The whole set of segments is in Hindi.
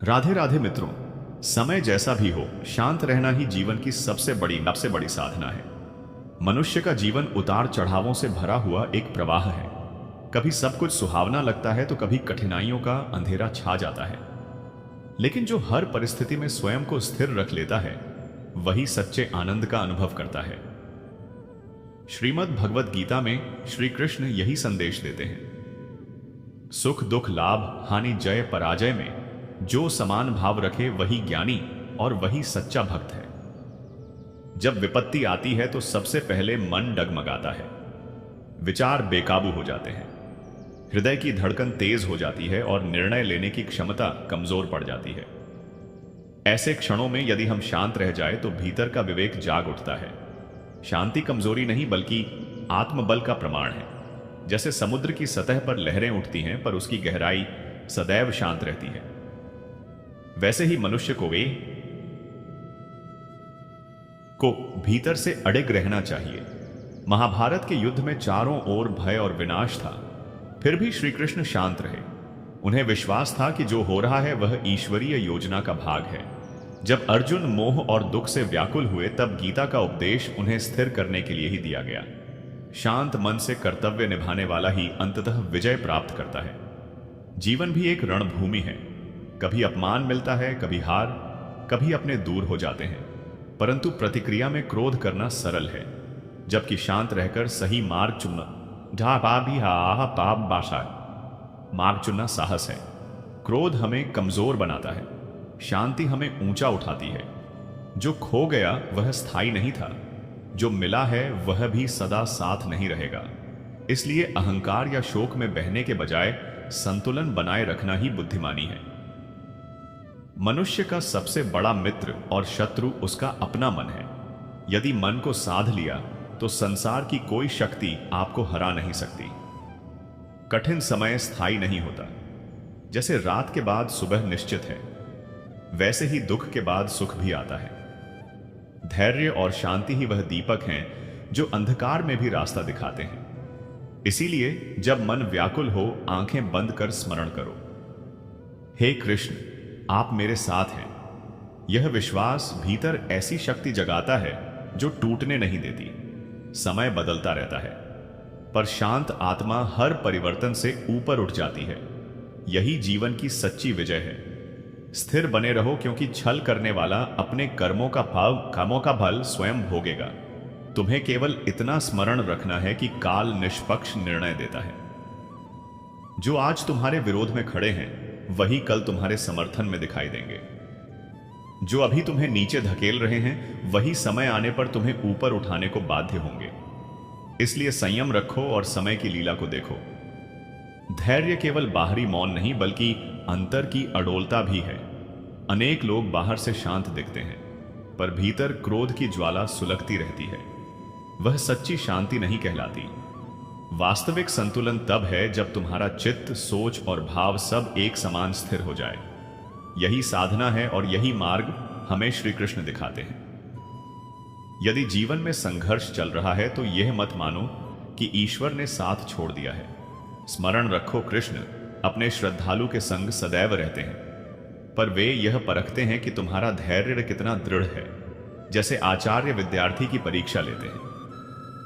राधे राधे मित्रों। समय जैसा भी हो, शांत रहना ही जीवन की सबसे बड़ी साधना है। मनुष्य का जीवन उतार चढ़ावों से भरा हुआ एक प्रवाह है। कभी सब कुछ सुहावना लगता है तो कभी कठिनाइयों का अंधेरा छा जाता है। लेकिन जो हर परिस्थिति में स्वयं को स्थिर रख लेता है, वही सच्चे आनंद का अनुभव करता है। श्रीमद् भगवद गीता में श्री कृष्ण यही संदेश देते हैं। सुख दुख लाभ हानि जय पराजय में जो समान भाव रखे वही ज्ञानी और वही सच्चा भक्त है। जब विपत्ति आती है तो सबसे पहले मन डगमगाता है, विचार बेकाबू हो जाते हैं, हृदय की धड़कन तेज हो जाती है और निर्णय लेने की क्षमता कमजोर पड़ जाती है। ऐसे क्षणों में यदि हम शांत रह जाए तो भीतर का विवेक जाग उठता है। शांति कमजोरी नहीं बल्कि आत्मबल का प्रमाण है। जैसे समुद्र की सतह पर लहरें उठती हैं पर उसकी गहराई सदैव शांत रहती है, वैसे ही मनुष्य को भीतर से अडिग रहना चाहिए। महाभारत के युद्ध में चारों ओर भय और विनाश था, फिर भी श्री कृष्ण शांत रहे। उन्हें विश्वास था कि जो हो रहा है वह ईश्वरीय योजना का भाग है। जब अर्जुन मोह और दुख से व्याकुल हुए तब गीता का उपदेश उन्हें स्थिर करने के लिए ही दिया गया। शांत मन से कर्तव्य निभाने वाला ही अंततः विजय प्राप्त करता है। जीवन भी एक रणभूमि है। कभी अपमान मिलता है, कभी हार, कभी अपने दूर हो जाते हैं, परंतु प्रतिक्रिया में क्रोध करना सरल है, जबकि शांत रहकर सही मार्ग चुनना मार्ग चुनना साहस है। क्रोध हमें कमजोर बनाता है, शांति हमें ऊंचा उठाती है। जो खो गया वह स्थायी नहीं था, जो मिला है वह भी सदा साथ नहीं रहेगा। इसलिए अहंकार या शोक में बहने के बजाय संतुलन बनाए रखना ही बुद्धिमानी है। मनुष्य का सबसे बड़ा मित्र और शत्रु उसका अपना मन है। यदि मन को साध लिया तो संसार की कोई शक्ति आपको हरा नहीं सकती। कठिन समय स्थायी नहीं होता। जैसे रात के बाद सुबह निश्चित है, वैसे ही दुख के बाद सुख भी आता है। धैर्य और शांति ही वह दीपक हैं जो अंधकार में भी रास्ता दिखाते हैं। इसीलिए जब मन व्याकुल हो, आंखें बंद कर स्मरण करो, हे कृष्ण आप मेरे साथ हैं। यह विश्वास भीतर ऐसी शक्ति जगाता है जो टूटने नहीं देती। समय बदलता रहता है, पर शांत आत्मा हर परिवर्तन से ऊपर उठ जाती है। यही जीवन की सच्ची विजय है। स्थिर बने रहो, क्योंकि छल करने वाला अपने कामों का फल स्वयं भोगेगा। तुम्हें केवल इतना स्मरण रखना है कि काल निष्पक्ष निर्णय देता है। जो आज तुम्हारे विरोध में खड़े हैं वही कल तुम्हारे समर्थन में दिखाई देंगे। जो अभी तुम्हें नीचे धकेल रहे हैं वही समय आने पर तुम्हें ऊपर उठाने को बाध्य होंगे। इसलिए संयम रखो और समय की लीला को देखो। धैर्य केवल बाहरी मौन नहीं बल्कि अंतर की अडोलता भी है। अनेक लोग बाहर से शांत दिखते हैं, पर भीतर क्रोध की ज्वाला सुलगती रहती है। वह सच्ची शांति नहीं कहलाती। वास्तविक संतुलन तब है जब तुम्हारा चित्त, सोच और भाव सब एक समान स्थिर हो जाए। यही साधना है और यही मार्ग हमें श्री कृष्ण दिखाते हैं। यदि जीवन में संघर्ष चल रहा है तो यह मत मानो कि ईश्वर ने साथ छोड़ दिया है। स्मरण रखो, कृष्ण अपने श्रद्धालु के संग सदैव रहते हैं, पर वे यह परखते हैं कि तुम्हारा धैर्य कितना दृढ़ है। जैसे आचार्य विद्यार्थी की परीक्षा लेते हैं,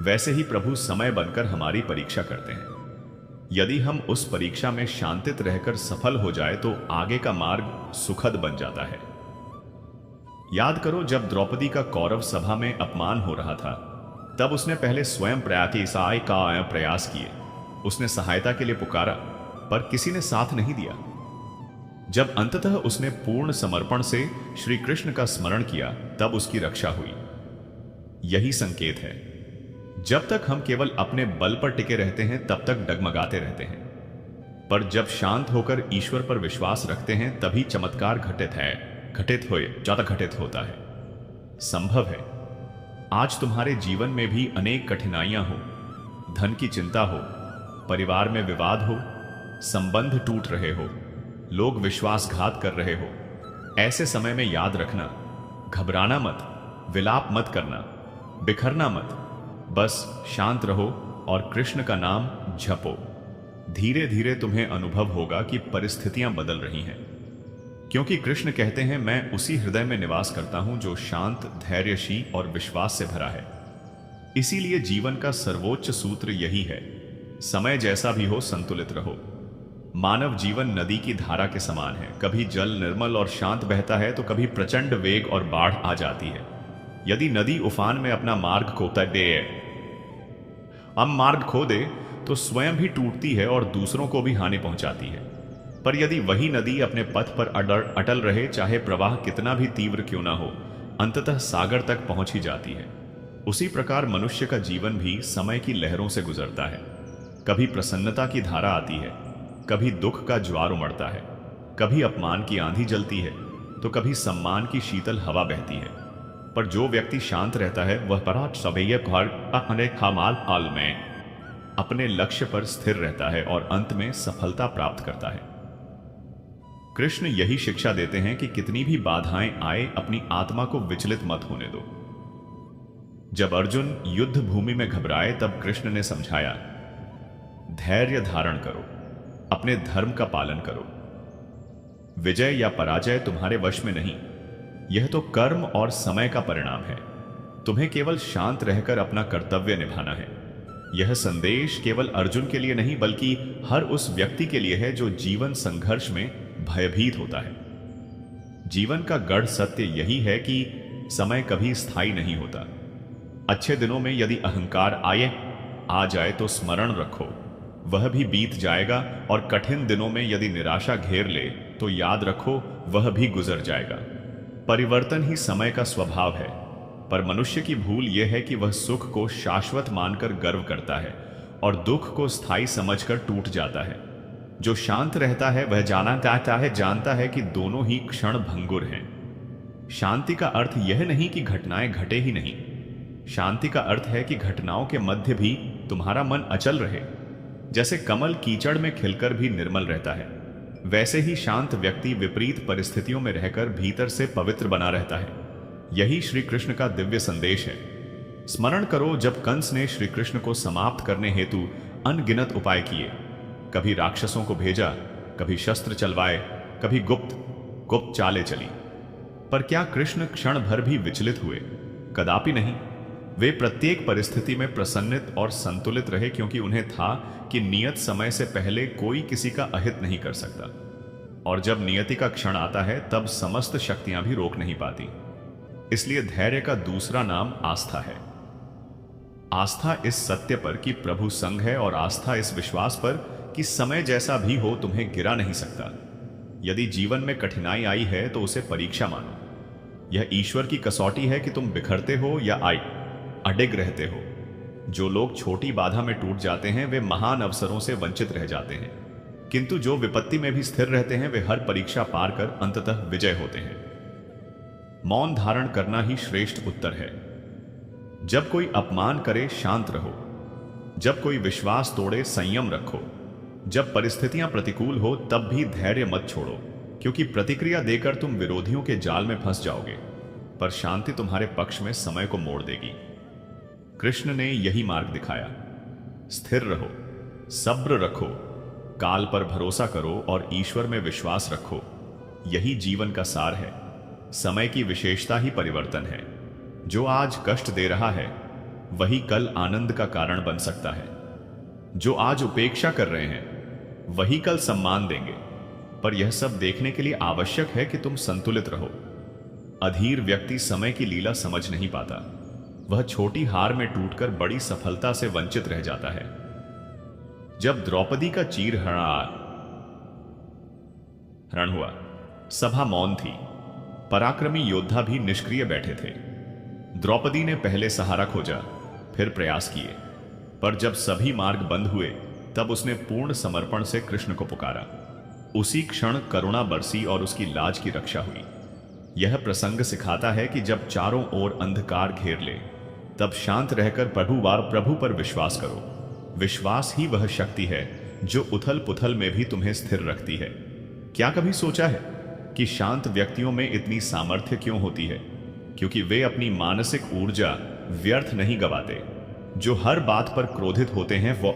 वैसे ही प्रभु समय बनकर हमारी परीक्षा करते हैं। यदि हम उस परीक्षा में शांतित रहकर सफल हो जाए तो आगे का मार्ग सुखद बन जाता है। याद करो, जब द्रौपदी का कौरव सभा में अपमान हो रहा था, तब उसने पहले स्वयं प्रयास किए। उसने सहायता के लिए पुकारा, पर किसी ने साथ नहीं दिया। जब अंततः उसने पूर्ण समर्पण से श्री कृष्ण का स्मरण किया, तब उसकी रक्षा हुई। यही संकेत है। जब तक हम केवल अपने बल पर टिके रहते हैं तब तक डगमगाते रहते हैं, पर जब शांत होकर ईश्वर पर विश्वास रखते हैं तभी चमत्कार घटित होता है। संभव है आज तुम्हारे जीवन में भी अनेक कठिनाइयां हो, धन की चिंता हो, परिवार में विवाद हो, संबंध टूट रहे हो, लोग विश्वासघात कर रहे हो। ऐसे समय में याद रखना, घबराना मत, विलाप मत करना, बिखरना मत। बस शांत रहो और कृष्ण का नाम जपो। धीरे धीरे तुम्हें अनुभव होगा कि परिस्थितियां बदल रही हैं। क्योंकि कृष्ण कहते हैं, मैं उसी हृदय में निवास करता हूं जो शांत, धैर्यशील और विश्वास से भरा है। इसीलिए जीवन का सर्वोच्च सूत्र यही है, समय जैसा भी हो संतुलित रहो। मानव जीवन नदी की धारा के समान है। कभी जल निर्मल और शांत बहता है तो कभी प्रचंड वेग और बाढ़ आ जाती है। यदि नदी उफान में अपना मार्ग खो दे तो स्वयं भी टूटती है और दूसरों को भी हानि पहुंचाती है। पर यदि वही नदी अपने पथ पर अटल रहे, चाहे प्रवाह कितना भी तीव्र क्यों ना हो, अंततः सागर तक पहुंच ही जाती है। उसी प्रकार मनुष्य का जीवन भी समय की लहरों से गुजरता है। कभी प्रसन्नता की धारा आती है, कभी दुख का ज्वार उमड़ता है, कभी अपमान की आंधी जलती है तो कभी सम्मान की शीतल हवा बहती है। पर जो व्यक्ति शांत रहता है वह पराट सवैय काल में अपने लक्ष्य पर स्थिर रहता है और अंत में सफलता प्राप्त करता है। कृष्ण यही शिक्षा देते हैं कि कितनी भी बाधाएं आए, अपनी आत्मा को विचलित मत होने दो। जब अर्जुन युद्ध भूमि में घबराए तब कृष्ण ने समझाया, धैर्य धारण करो, अपने धर्म का पालन करो। विजय या पराजय तुम्हारे वश में नहीं, यह तो कर्म और समय का परिणाम है। तुम्हें केवल शांत रहकर अपना कर्तव्य निभाना है। यह संदेश केवल अर्जुन के लिए नहीं बल्कि हर उस व्यक्ति के लिए है जो जीवन संघर्ष में भयभीत होता है। जीवन का गढ़ सत्य यही है कि समय कभी स्थायी नहीं होता। अच्छे दिनों में यदि अहंकार आ जाए तो स्मरण रखो, वह भी बीत जाएगा, और कठिन दिनों में यदि निराशा घेर ले तो याद रखो, वह भी गुजर जाएगा। परिवर्तन ही समय का स्वभाव है। पर मनुष्य की भूल यह है कि वह सुख को शाश्वत मानकर गर्व करता है और दुख को स्थायी समझकर टूट जाता है। जो शांत रहता है वह जानता है कि दोनों ही क्षण भंगुर हैं। शांति का अर्थ यह नहीं कि घटनाएं घटे ही नहीं। शांति का अर्थ है कि घटनाओं के मध्य भी तुम्हारा मन अचल रहे। जैसे कमल कीचड़ में खिलकर भी निर्मल रहता है, वैसे ही शांत व्यक्ति विपरीत परिस्थितियों में रहकर भीतर से पवित्र बना रहता है। यही श्री कृष्ण का दिव्य संदेश है। स्मरण करो, जब कंस ने श्री कृष्ण को समाप्त करने हेतु अनगिनत उपाय किए, कभी राक्षसों को भेजा, कभी शस्त्र चलवाए, कभी गुप्त चालें चली, पर क्या कृष्ण क्षण भर भी विचलित हुए? कदापि नहीं। वे प्रत्येक परिस्थिति में प्रसन्नित और संतुलित रहे, क्योंकि उन्हें था कि नियत समय से पहले कोई किसी का अहित नहीं कर सकता, और जब नियति का क्षण आता है तब समस्त शक्तियां भी रोक नहीं पाती। इसलिए धैर्य का दूसरा नाम आस्था है। आस्था इस सत्य पर कि प्रभु संग है, और आस्था इस विश्वास पर कि समय जैसा भी हो तुम्हें गिरा नहीं सकता। यदि जीवन में कठिनाई आई है तो उसे परीक्षा मानो। यह ईश्वर की कसौटी है कि तुम बिखरते हो या अडिग रहते हो। जो लोग छोटी बाधा में टूट जाते हैं वे महान अवसरों से वंचित रह जाते हैं, किंतु जो विपत्ति में भी स्थिर रहते हैं वे हर परीक्षा पार कर अंततः विजय होते हैं। मौन धारण करना ही श्रेष्ठ उत्तर है। जब कोई अपमान करे शांत रहो, जब कोई विश्वास तोड़े संयम रखो, जब परिस्थितियां प्रतिकूल हो तब भी धैर्य मत छोड़ो, क्योंकि प्रतिक्रिया देकर तुम विरोधियों के जाल में फंस जाओगे, पर शांति तुम्हारे पक्ष में समय को मोड़ देगी। कृष्ण ने यही मार्ग दिखाया। स्थिर रहो, सब्र रखो, काल पर भरोसा करो और ईश्वर में विश्वास रखो। यही जीवन का सार है। समय की विशेषता ही परिवर्तन है। जो आज कष्ट दे रहा है वही कल आनंद का कारण बन सकता है। जो आज उपेक्षा कर रहे हैं वही कल सम्मान देंगे। पर यह सब देखने के लिए आवश्यक है कि तुम संतुलित रहो। अधीर व्यक्ति समय की लीला समझ नहीं पाता। वह छोटी हार में टूटकर बड़ी सफलता से वंचित रह जाता है। जब द्रौपदी का हरण हुआ, सभा मौन थी। पराक्रमी योद्धा भी निष्क्रिय बैठे थे। द्रौपदी ने पहले सहारा खोजा, फिर प्रयास किए, पर जब सभी मार्ग बंद हुए तब उसने पूर्ण समर्पण से कृष्ण को पुकारा। उसी क्षण करुणा बरसी और उसकी लाज की रक्षा हुई। यह प्रसंग सिखाता है कि जब चारों ओर अंधकार घेर ले तब शांत रहकर प्रभु पर विश्वास करो। विश्वास ही वह शक्ति है जो उथल पुथल में भी तुम्हें स्थिर रखती है। क्या कभी सोचा है कि शांत व्यक्तियों में इतनी सामर्थ्य क्यों होती है? क्योंकि वे अपनी मानसिक ऊर्जा व्यर्थ नहीं गवाते। जो हर बात पर क्रोधित होते हैं वो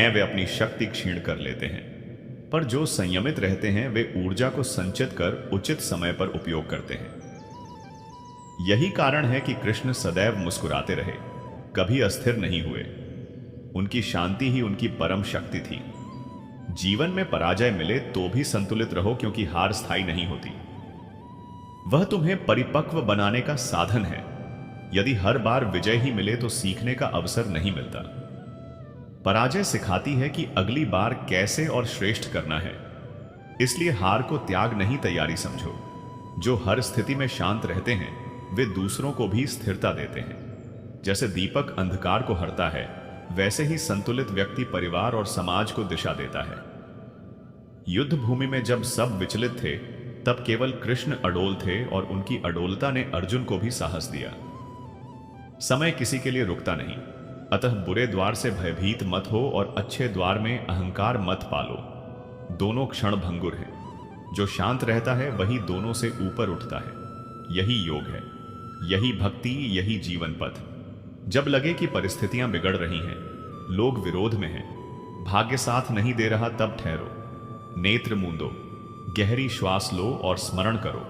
वे अपनी शक्ति क्षीण कर लेते हैं। पर जो संयमित रहते हैं वे ऊर्जा को संचित कर उचित समय पर उपयोग करते हैं। यही कारण है कि कृष्ण सदैव मुस्कुराते रहे, कभी अस्थिर नहीं हुए। उनकी शांति ही उनकी परम शक्ति थी। जीवन में पराजय मिले तो भी संतुलित रहो, क्योंकि हार स्थायी नहीं होती। वह तुम्हें परिपक्व बनाने का साधन है। यदि हर बार विजय ही मिले तो सीखने का अवसर नहीं मिलता। पराजय सिखाती है कि अगली बार कैसे और श्रेष्ठ करना है। इसलिए हार को त्याग नहीं, तैयारी समझो। जो हर स्थिति में शांत रहते हैं वे दूसरों को भी स्थिरता देते हैं। जैसे दीपक अंधकार को हरता है, वैसे ही संतुलित व्यक्ति परिवार और समाज को दिशा देता है। युद्ध भूमि में जब सब विचलित थे तब केवल कृष्ण अडोल थे, और उनकी अडोलता ने अर्जुन को भी साहस दिया। समय किसी के लिए रुकता नहीं, अतः बुरे द्वार से भयभीत मत हो और अच्छे द्वार में अहंकार मत पालो। दोनों क्षण भंगुर हैं। जो शांत रहता है वही दोनों से ऊपर उठता है। यही योग है, यही भक्ति, यही जीवन पथ। जब लगे कि परिस्थितियां बिगड़ रही हैं, लोग विरोध में हैं, भाग्य साथ नहीं दे रहा, तब ठहरो, नेत्र मूंदो, गहरी श्वास लो और स्मरण करो,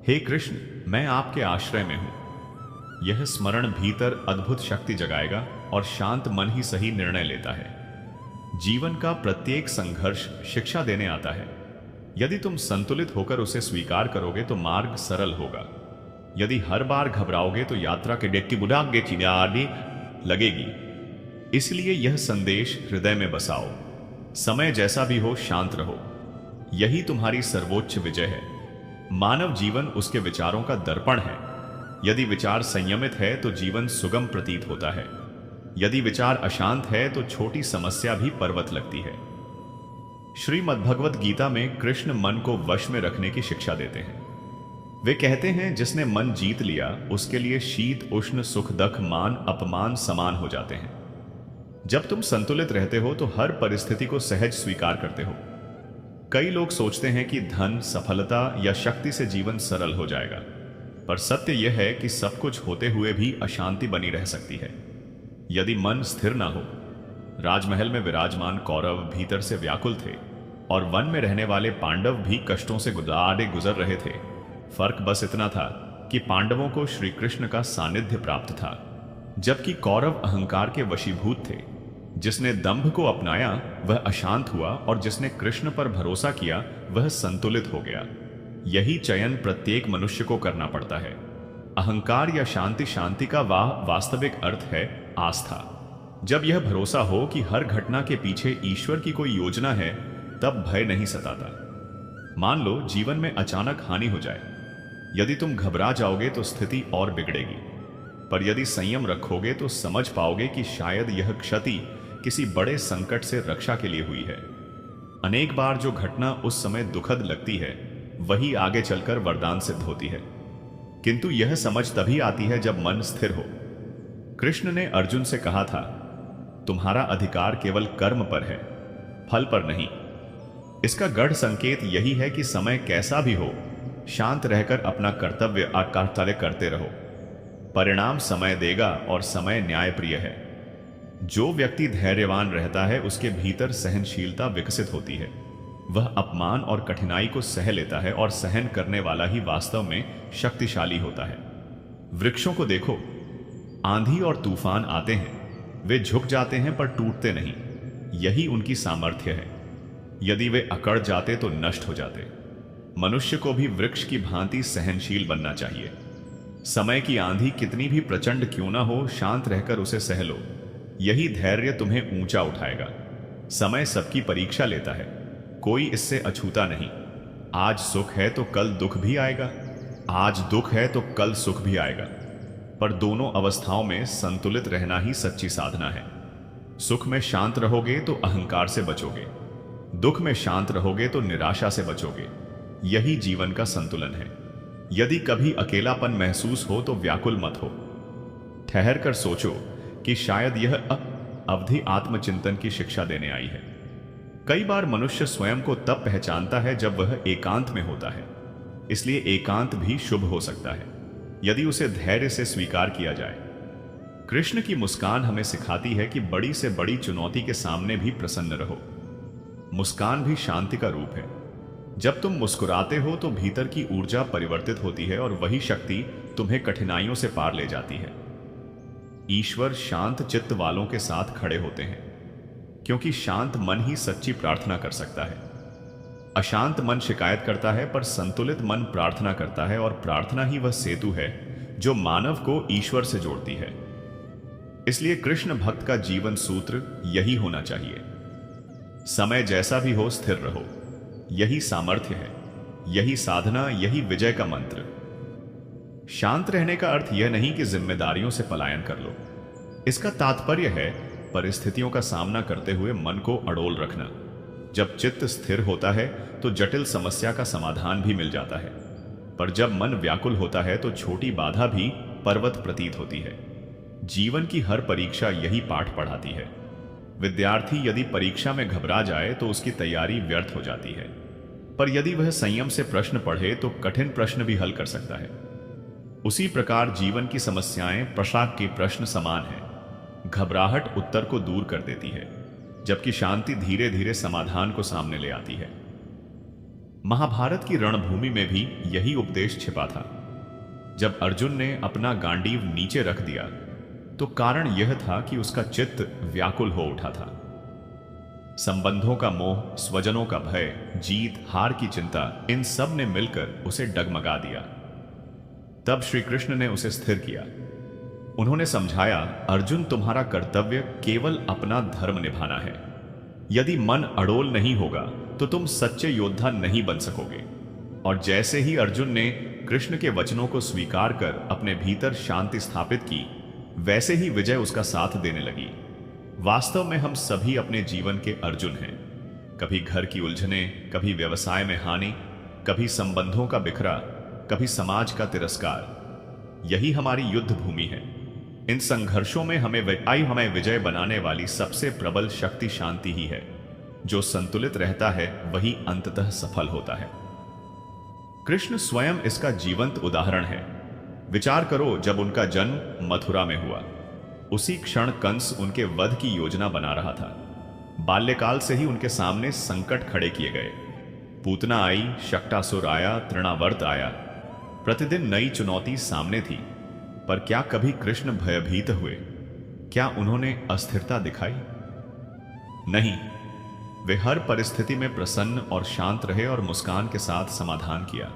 हे कृष्ण, मैं आपके आश्रय में हूं। यह स्मरण भीतर अद्भुत शक्ति जगाएगा और शांत मन ही सही निर्णय लेता है। जीवन का प्रत्येक संघर्ष शिक्षा देने आता है। यदि तुम संतुलित होकर उसे स्वीकार करोगे तो मार्ग सरल होगा। यदि हर बार घबराओगे तो यात्रा के डेक्की बुढ़ागे चिड़ियाने लगेगी। इसलिए यह संदेश हृदय में बसाओ। समय जैसा भी हो, शांत रहो। यही तुम्हारी सर्वोच्च विजय है। मानव जीवन उसके विचारों का दर्पण है। यदि विचार संयमित है तो जीवन सुगम प्रतीत होता है। यदि विचार अशांत है तो छोटी समस्या भी पर्वत लगती है। श्रीमद्भगवत गीता में कृष्ण मन को वश में रखने की शिक्षा देते हैं। वे कहते हैं, जिसने मन जीत लिया उसके लिए शीत उष्ण सुख दुख मान अपमान समान हो जाते हैं। जब तुम संतुलित रहते हो तो हर परिस्थिति को सहज स्वीकार करते हो। कई लोग सोचते हैं कि धन, सफलता या शक्ति से जीवन सरल हो जाएगा, पर सत्य यह है कि सब कुछ होते हुए भी अशांति बनी रह सकती है यदि मन स्थिर ना हो। राजमहल में विराजमान कौरव भीतर से व्याकुल थे और वन में रहने वाले पांडव भी कष्टों से गुजर रहे थे। फर्क बस इतना था कि पांडवों को श्री कृष्ण का सानिध्य प्राप्त था, जबकि कौरव अहंकार के वशीभूत थे। जिसने दंभ को अपनाया वह अशांत हुआ, और जिसने कृष्ण पर भरोसा किया वह संतुलित हो गया। यही चयन प्रत्येक मनुष्य को करना पड़ता है। अहंकार या शांति का वास्तविक अर्थ है आस्था। जब यह भरोसा हो कि हर घटना के पीछे ईश्वर की कोई योजना है, तब भय नहीं सताता। मान लो जीवन में अचानक हानि हो जाए। यदि तुम घबरा जाओगे तो स्थिति और बिगड़ेगी, पर यदि संयम रखोगे तो समझ पाओगे कि शायद यह क्षति किसी बड़े संकट से रक्षा के लिए हुई है। अनेक बार जो घटना उस समय दुखद लगती है वही आगे चलकर वरदान सिद्ध होती है, किंतु यह समझ तभी आती है जब मन स्थिर हो। कृष्ण ने अर्जुन से कहा था, तुम्हारा अधिकार केवल कर्म पर है, फल पर नहीं। इसका गढ़ संकेत यही है कि समय कैसा भी हो, शांत रहकर अपना कर्तव्य कर्तव्य करते रहो। परिणाम समय देगा और समय न्यायप्रिय है। जो व्यक्ति धैर्यवान रहता है उसके भीतर सहनशीलता विकसित होती है। वह अपमान और कठिनाई को सह लेता है, और सहन करने वाला ही वास्तव में शक्तिशाली होता है। वृक्षों को देखो, आंधी और तूफान आते हैं, वे झुक जाते हैं पर टूटते नहीं। यही उनकी सामर्थ्य है। यदि वे अकड़ जाते तो नष्ट हो जाते। मनुष्य को भी वृक्ष की भांति सहनशील बनना चाहिए। समय की आंधी कितनी भी प्रचंड क्यों ना हो, शांत रहकर उसे सह लो। यही धैर्य तुम्हें ऊंचा उठाएगा। समय सबकी परीक्षा लेता है, कोई इससे अछूता नहीं। आज सुख है तो कल दुख भी आएगा, आज दुख है तो कल सुख भी आएगा, पर दोनों अवस्थाओं में संतुलित रहना ही सच्ची साधना है। सुख में शांत रहोगे तो अहंकार से बचोगे, दुख में शांत रहोगे तो निराशा से बचोगे। यही जीवन का संतुलन है। यदि कभी अकेलापन महसूस हो तो व्याकुल मत हो। ठहर कर सोचो कि शायद यह अवधि आत्मचिंतन की शिक्षा देने आई है। कई बार मनुष्य स्वयं को तब पहचानता है जब वह एकांत में होता है। इसलिए एकांत भी शुभ हो सकता है यदि उसे धैर्य से स्वीकार किया जाए। कृष्ण की मुस्कान हमें सिखाती है कि बड़ी से बड़ी चुनौती के सामने भी प्रसन्न रहो। मुस्कान भी शांति का रूप है। जब तुम मुस्कुराते हो तो भीतर की ऊर्जा परिवर्तित होती है और वही शक्ति तुम्हें कठिनाइयों से पार ले जाती है। ईश्वर शांत चित्त वालों के साथ खड़े होते हैं, क्योंकि शांत मन ही सच्ची प्रार्थना कर सकता है। अशांत मन शिकायत करता है, पर संतुलित मन प्रार्थना करता है, और प्रार्थना ही वह सेतु है जो मानव को ईश्वर से जोड़ती है। इसलिए कृष्ण भक्त का जीवन सूत्र यही होना चाहिए। समय जैसा भी हो स्थिर रहो, यही सामर्थ्य है, यही साधना, यही विजय का मंत्र। शांत रहने का अर्थ यह नहीं कि जिम्मेदारियों से पलायन कर लो। इसका तात्पर्य है परिस्थितियों का सामना करते हुए मन को अड़ोल रखना। जब चित्त स्थिर होता है तो जटिल समस्या का समाधान भी मिल जाता है, पर जब मन व्याकुल होता है तो छोटी बाधा भी पर्वत प्रतीत होती है। जीवन की हर परीक्षा यही पाठ पढ़ाती है। विद्यार्थी यदि परीक्षा में घबरा जाए तो उसकी तैयारी व्यर्थ हो जाती है, पर यदि वह संयम से प्रश्न पढ़े तो कठिन प्रश्न भी हल कर सकता है। उसी प्रकार जीवन की समस्याएं पोशाक के प्रश्न समान हैं। घबराहट उत्तर को दूर कर देती है, जबकि शांति धीरे धीरे समाधान को सामने ले आती है। महाभारत की रणभूमि में भी यही उपदेश छिपा था। जब अर्जुन ने अपना गांडीव नीचे रख दिया तो कारण यह था कि उसका चित्त व्याकुल हो उठा था। संबंधों का मोह, स्वजनों का भय, जीत हार की चिंता, इन सब ने मिलकर उसे डगमगा दिया। तब श्री कृष्ण ने उसे स्थिर किया। उन्होंने समझाया, अर्जुन, तुम्हारा कर्तव्य केवल अपना धर्म निभाना है। यदि मन अड़ोल नहीं होगा तो तुम सच्चे योद्धा नहीं बन सकोगे। और जैसे ही अर्जुन ने कृष्ण के वचनों को स्वीकार कर अपने भीतर शांति स्थापित की, वैसे ही विजय उसका साथ देने लगी। वास्तव में हम सभी अपने जीवन के अर्जुन हैं। कभी घर की उलझने, कभी व्यवसाय में हानि, कभी संबंधों का बिखरा, कभी समाज का तिरस्कार। यही हमारी युद्ध भूमि है। इन संघर्षों में हमें विजय बनाने वाली सबसे प्रबल शक्ति शांति ही है। जो संतुलित रहता है वही अंततः सफल होता है। कृष्ण स्वयं इसका जीवंत उदाहरण है। विचार करो, जब उनका जन्म मथुरा में हुआ, उसी क्षण कंस उनके वध की योजना बना रहा था। बाल्यकाल से ही उनके सामने संकट खड़े किए गए। पूतना आई, शक्टासुर आया, तृणावर्त आया। प्रतिदिन नई चुनौती सामने थी, पर क्या कभी कृष्ण भयभीत हुए? क्या उन्होंने अस्थिरता दिखाई? नहीं, वे हर परिस्थिति में प्रसन्न और शांत रहे और मुस्कान के साथ समाधान किया।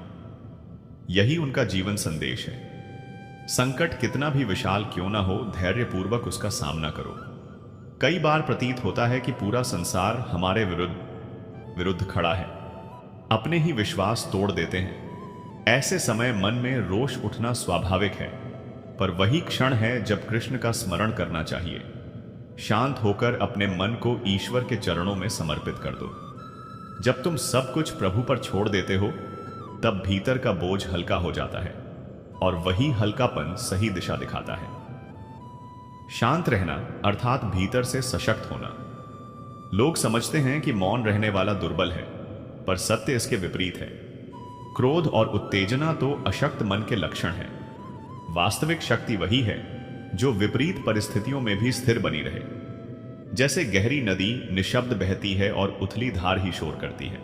यही उनका जीवन संदेश है। संकट कितना भी विशाल क्यों ना हो, धैर्यपूर्वक उसका सामना करो। कई बार प्रतीत होता है कि पूरा संसार हमारे विरुद्ध खड़ा है, अपने ही विश्वास तोड़ देते हैं। ऐसे समय मन में रोष उठना स्वाभाविक है, पर वही क्षण है जब कृष्ण का स्मरण करना चाहिए। शांत होकर अपने मन को ईश्वर के चरणों में समर्पित कर दो। जब तुम सब कुछ प्रभु पर छोड़ देते हो, तब भीतर का बोझ हल्का हो जाता है, और वही हल्कापन सही दिशा दिखाता है। शांत रहना अर्थात भीतर से सशक्त होना। लोग समझते हैं कि मौन रहने वाला दुर्बल है, पर सत्य इसके विपरीत है। क्रोध और उत्तेजना तो अशक्त मन के लक्षण हैं। वास्तविक शक्ति वही है जो विपरीत परिस्थितियों में भी स्थिर बनी रहे। जैसे गहरी नदी निशब्द बहती है और उथली धार ही शोर करती है,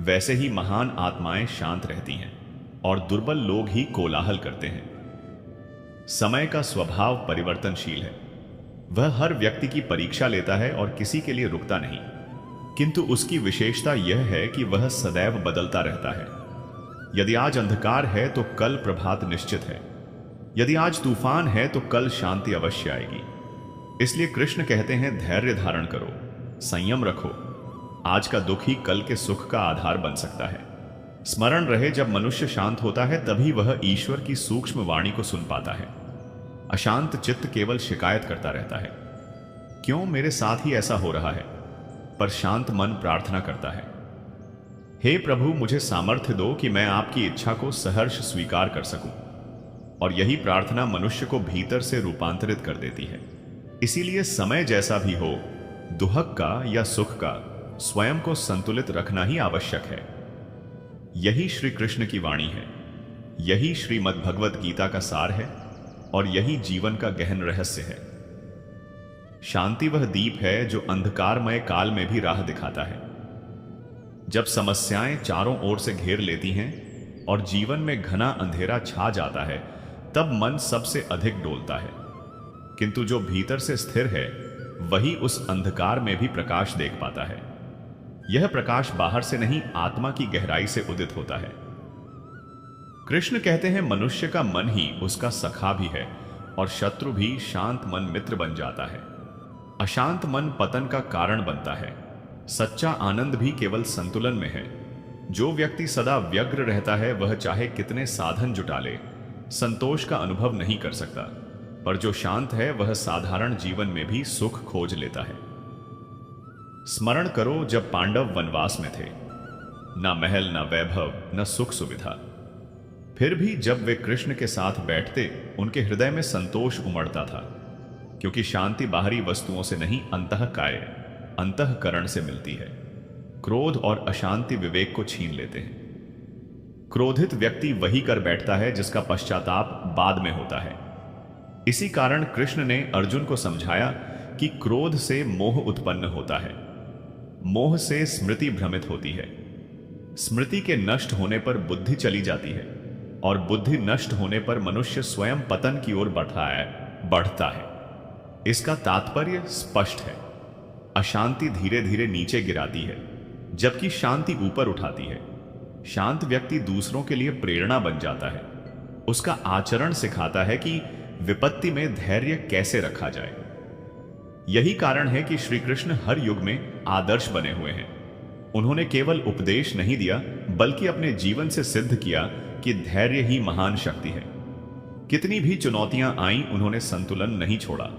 वैसे ही महान आत्माएं शांत रहती हैं और दुर्बल लोग ही कोलाहल करते हैं। समय का स्वभाव परिवर्तनशील है। वह हर व्यक्ति की परीक्षा लेता है और किसी के लिए रुकता नहीं, किंतु उसकी विशेषता यह है कि वह सदैव बदलता रहता है। यदि आज अंधकार है तो कल प्रभात निश्चित है। यदि आज तूफान है तो कल शांति अवश्य आएगी। इसलिए कृष्ण कहते हैं, धैर्य धारण करो, संयम रखो। आज का दुख ही कल के सुख का आधार बन सकता है। स्मरण रहे, जब मनुष्य शांत होता है तभी वह ईश्वर की सूक्ष्म वाणी को सुन पाता है। अशांत चित्त केवल शिकायत करता रहता है, क्यों मेरे साथ ही ऐसा हो रहा है? पर शांत मन प्रार्थना करता है, हे प्रभु, मुझे सामर्थ्य दो कि मैं आपकी इच्छा को सहर्ष स्वीकार कर सकूं। और यही प्रार्थना मनुष्य को भीतर से रूपांतरित कर देती है। इसीलिए समय जैसा भी हो, दुहक का या सुख का, स्वयं को संतुलित रखना ही आवश्यक है। यही श्री कृष्ण की वाणी है, यही श्रीमद् भगवत गीता का सार है, और यही जीवन का गहन रहस्य है। शांति वह दीप है जो अंधकारमय काल में भी राह दिखाता है। जब समस्याएं चारों ओर से घेर लेती हैं और जीवन में घना अंधेरा छा जाता है, तब मन सबसे अधिक डोलता है। किंतु जो भीतर से स्थिर है वही उस अंधकार में भी प्रकाश देख पाता है। यह प्रकाश बाहर से नहीं, आत्मा की गहराई से उदित होता है। कृष्ण कहते हैं, मनुष्य का मन ही उसका सखा भी है और शत्रु भी शांत मन मित्र बन जाता है। अशांत मन पतन का कारण बनता है। सच्चा आनंद भी केवल संतुलन में है। जो व्यक्ति सदा व्यग्र रहता है वह चाहे कितने साधन जुटा ले, संतोष का अनुभव नहीं कर सकता, पर जो शांत है वह साधारण जीवन में भी सुख खोज लेता है। स्मरण करो, जब पांडव वनवास में थे, ना महल, ना वैभव, न सुख सुविधा, फिर भी जब वे कृष्ण के साथ बैठते उनके हृदय में संतोष उमड़ता था, क्योंकि शांति बाहरी वस्तुओं से नहीं, अंतःकाय, अंतःकरण से मिलती है। क्रोध और अशांति विवेक को छीन लेते हैं। क्रोधित व्यक्ति वही कर बैठता है जिसका पश्चाताप बाद में होता है। इसी कारण कृष्ण ने अर्जुन को समझाया कि क्रोध से मोह उत्पन्न होता है, मोह से स्मृति भ्रमित होती है, स्मृति के नष्ट होने पर बुद्धि चली जाती है और बुद्धि नष्ट होने पर मनुष्य स्वयं पतन की ओर बढ़ता है। इसका तात्पर्य स्पष्ट है। अशांति धीरे धीरे नीचे गिराती है, जबकि शांति ऊपर उठाती है। शांत व्यक्ति दूसरों के लिए प्रेरणा बन जाता है। उसका आचरण सिखाता है कि विपत्ति में धैर्य कैसे रखा जाए। यही कारण है कि श्री कृष्ण हर युग में आदर्श बने हुए हैं। उन्होंने केवल उपदेश नहीं दिया, बल्कि अपने जीवन से सिद्ध किया कि धैर्य ही महान शक्ति है। कितनी भी चुनौतियां आईं, उन्होंने संतुलन नहीं छोड़ा।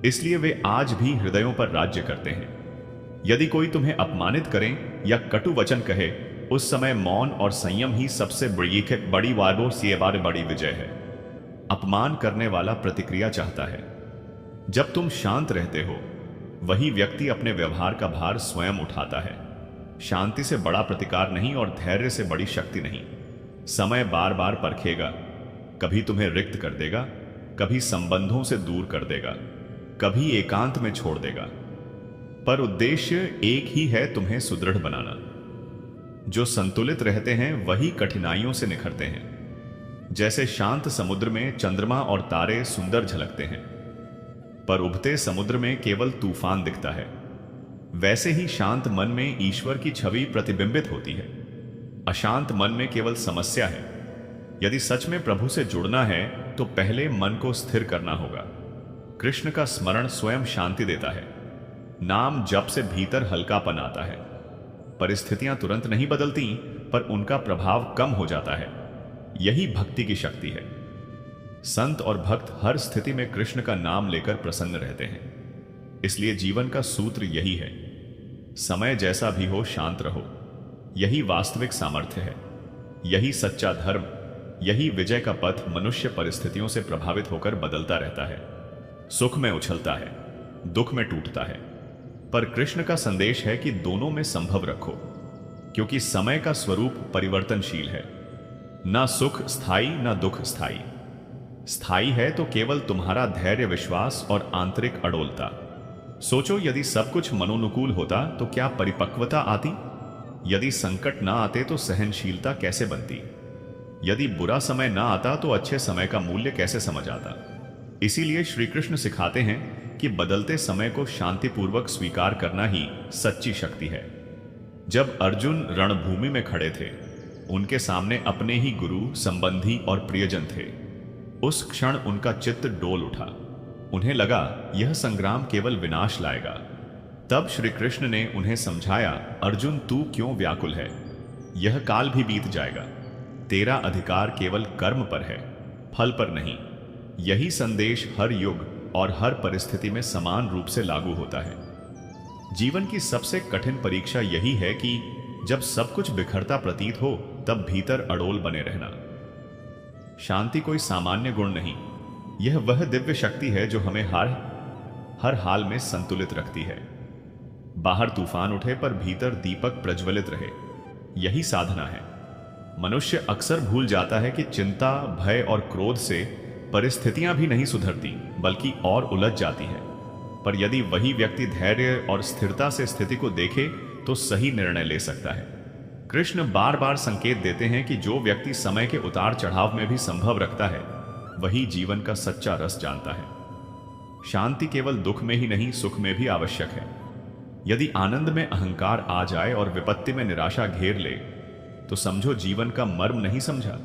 इसलिए वे आज भी हृदयों पर राज्य करते हैं। यदि कोई तुम्हें अपमानित करे या कटु वचन कहे, उस समय मौन और संयम ही सबसे बड़ी विजय है। अपमान करने वाला प्रतिक्रिया चाहता है। जब तुम शांत रहते हो, वही व्यक्ति अपने व्यवहार का भार स्वयं उठाता है। शांति से बड़ा प्रतिकार नहीं और धैर्य से बड़ी शक्ति नहीं। समय बार बार परखेगा, कभी तुम्हें रिक्त कर देगा, कभी संबंधों से दूर कर देगा, कभी एकांत में छोड़ देगा, पर उद्देश्य एक ही है, तुम्हें सुदृढ़ बनाना। जो संतुलित रहते हैं वही कठिनाइयों से निखरते हैं। जैसे शांत समुद्र में चंद्रमा और तारे सुंदर झलकते हैं, पर उभते समुद्र में केवल तूफान दिखता है, वैसे ही शांत मन में ईश्वर की छवि प्रतिबिंबित होती है। अशांत मन में केवल समस्या है। यदि सच में प्रभु से जुड़ना है तो पहले मन को स्थिर करना होगा। कृष्ण का स्मरण स्वयं शांति देता है। नाम जप से भीतर हल्कापन आता है। परिस्थितियां तुरंत नहीं बदलती, पर उनका प्रभाव कम हो जाता है। यही भक्ति की शक्ति है। संत और भक्त हर स्थिति में कृष्ण का नाम लेकर प्रसन्न रहते हैं। इसलिए जीवन का सूत्र यही है, समय जैसा भी हो शांत रहो। यही वास्तविक सामर्थ्य है, यही सच्चा धर्म, यही विजय का पथ। मनुष्य परिस्थितियों से प्रभावित होकर बदलता रहता है, सुख में उछलता है, दुख में टूटता है, पर कृष्ण का संदेश है कि दोनों में संभव रखो, क्योंकि समय का स्वरूप परिवर्तनशील है। ना सुख स्थायी, ना दुख स्थायी। स्थायी है तो केवल तुम्हारा धैर्य, विश्वास और आंतरिक अडोलता। सोचो, यदि सब कुछ मनोनुकूल होता तो क्या परिपक्वता आती? यदि संकट ना आते तो सहनशीलता कैसे बनती? यदि बुरा समय ना आता तो अच्छे समय का मूल्य कैसे समझ आता? इसीलिए श्री कृष्ण सिखाते हैं कि बदलते समय को शांतिपूर्वक स्वीकार करना ही सच्ची शक्ति है। जब अर्जुन रणभूमि में खड़े थे, उनके सामने अपने ही गुरु, संबंधी और प्रियजन थे। उस क्षण उनका चित्त डोल उठा। उन्हें लगा यह संग्राम केवल विनाश लाएगा। तब श्री कृष्ण ने उन्हें समझाया, अर्जुन तू क्यों व्याकुल है? यह काल भी बीत जाएगा। तेरा अधिकार केवल कर्म पर है, फल पर नहीं। यही संदेश हर युग और हर परिस्थिति में समान रूप से लागू होता है। जीवन की सबसे कठिन परीक्षा यही है कि जब सब कुछ बिखरता प्रतीत हो, तब भीतर अड़ोल बने रहना। शांति कोई सामान्य गुण नहीं, यह वह दिव्य शक्ति है जो हमें हर हाल में संतुलित रखती है। बाहर तूफान उठे पर भीतर दीपक प्रज्वलित रहे, यही साधना है। मनुष्य अक्सर भूल जाता है कि चिंता, भय और क्रोध से परिस्थितियां भी नहीं सुधरती, बल्कि और उलझ जाती है। पर यदि वही व्यक्ति धैर्य और स्थिरता से स्थिति को देखे तो सही निर्णय ले सकता है। कृष्ण बार बार संकेत देते हैं कि जो व्यक्ति समय के उतार चढ़ाव में भी संभव रखता है वही जीवन का सच्चा रस जानता है। शांति केवल दुख में ही नहीं, सुख में भी आवश्यक है। यदि आनंद में अहंकार आ जाए और विपत्ति में निराशा घेर ले तो समझो जीवन का मर्म नहीं समझा।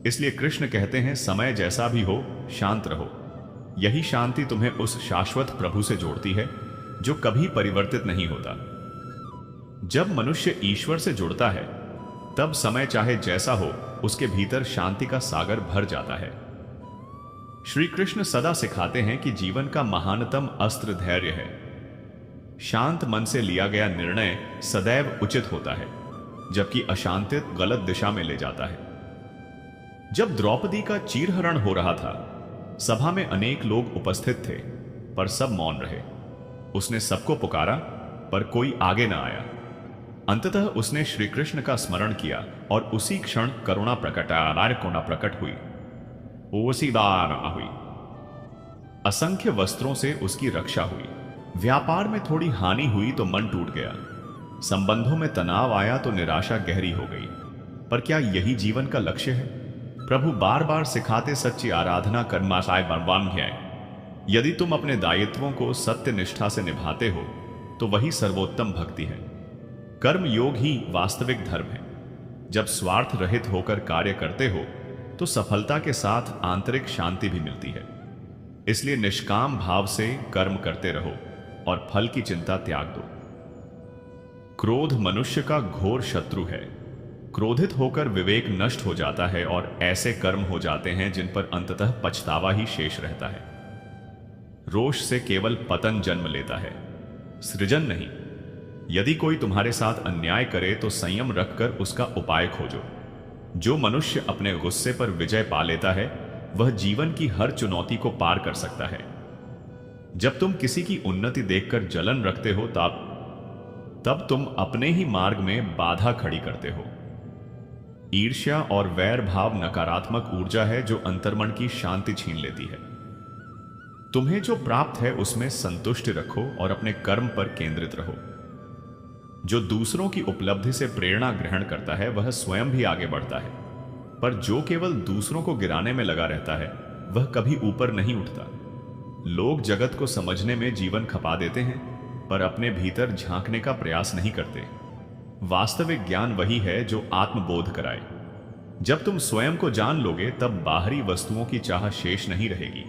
इसलिए कृष्ण कहते हैं, समय जैसा भी हो शांत रहो। यही शांति तुम्हें उस शाश्वत प्रभु से जोड़ती है जो कभी परिवर्तित नहीं होता। जब मनुष्य ईश्वर से जुड़ता है तब समय चाहे जैसा हो उसके भीतर शांति का सागर भर जाता है। श्री कृष्ण सदा सिखाते हैं कि जीवन का महानतम अस्त्र धैर्य है। शांत मन से लिया गया निर्णय सदैव उचित होता है, जबकि अशांतित गलत दिशा में ले जाता है। जब द्रौपदी का चीरहरण हो रहा था, सभा में अनेक लोग उपस्थित थे, पर सब मौन रहे। उसने सबको पुकारा, पर कोई आगे ना आया। अंततः उसने श्री कृष्ण का स्मरण किया और उसी क्षण करुणा प्रकट हुई। उसी बार हुई। असंख्य वस्त्रों से उसकी रक्षा हुई। व्यापार में थोड़ी हानि हुई तो मन टूट गया। संबंधों में तनाव आया तो निराशा गहरी हो गई। पर क्या यही जीवन का लक्ष्य है? प्रभु बार बार सिखाते सच्ची आराधना कर्माशय बलवान है। यदि तुम अपने दायित्वों को सत्य निष्ठा से निभाते हो तो वही सर्वोत्तम भक्ति है। कर्म योग ही वास्तविक धर्म है। जब स्वार्थ रहित होकर कार्य करते हो तो सफलता के साथ आंतरिक शांति भी मिलती है। इसलिए निष्काम भाव से कर्म करते रहो और फल की चिंता त्याग दो। क्रोध मनुष्य का घोर शत्रु है। क्रोधित होकर विवेक नष्ट हो जाता है और ऐसे कर्म हो जाते हैं जिन पर अंततः पछतावा ही शेष रहता है। रोष से केवल पतन जन्म लेता है, सृजन नहीं। यदि कोई तुम्हारे साथ अन्याय करे तो संयम रखकर उसका उपाय खोजो। जो मनुष्य अपने गुस्से पर विजय पा लेता है वह जीवन की हर चुनौती को पार कर सकता है। जब तुम किसी की उन्नति देखकर जलन रखते हो तब तुम अपने ही मार्ग में बाधा खड़ी करते हो। ईर्ष्या और वैर भाव नकारात्मक ऊर्जा है जो अंतर्मन की शांति छीन लेती है। तुम्हें जो प्राप्त है उसमें संतुष्ट रखो और अपने कर्म पर केंद्रित रहो। जो दूसरों की उपलब्धि से प्रेरणा ग्रहण करता है वह स्वयं भी आगे बढ़ता है, पर जो केवल दूसरों को गिराने में लगा रहता है वह कभी ऊपर नहीं उठता। लोग जगत को समझने में जीवन खपा देते हैं पर अपने भीतर झांकने का प्रयास नहीं करते। वास्तविक ज्ञान वही है जो आत्मबोध कराए। जब तुम स्वयं को जान लोगे तब बाहरी वस्तुओं की चाह शेष नहीं रहेगी।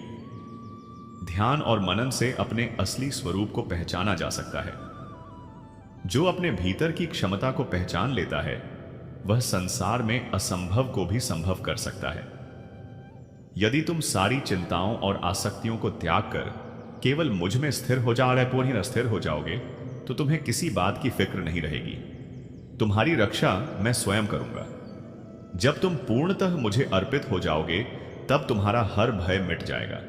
ध्यान और मनन से अपने असली स्वरूप को पहचाना जा सकता है। जो अपने भीतर की क्षमता को पहचान लेता है वह संसार में असंभव को भी संभव कर सकता है। यदि तुम सारी चिंताओं और आसक्तियों को त्याग कर केवल मुझ में स्थिर हो स्थिर हो जाओगे तो तुम्हें किसी बात की फिक्र नहीं रहेगी। तुम्हारी रक्षा मैं स्वयं करूंगा। जब तुम पूर्णतः मुझे अर्पित हो जाओगे तब तुम्हारा हर भय मिट जाएगा।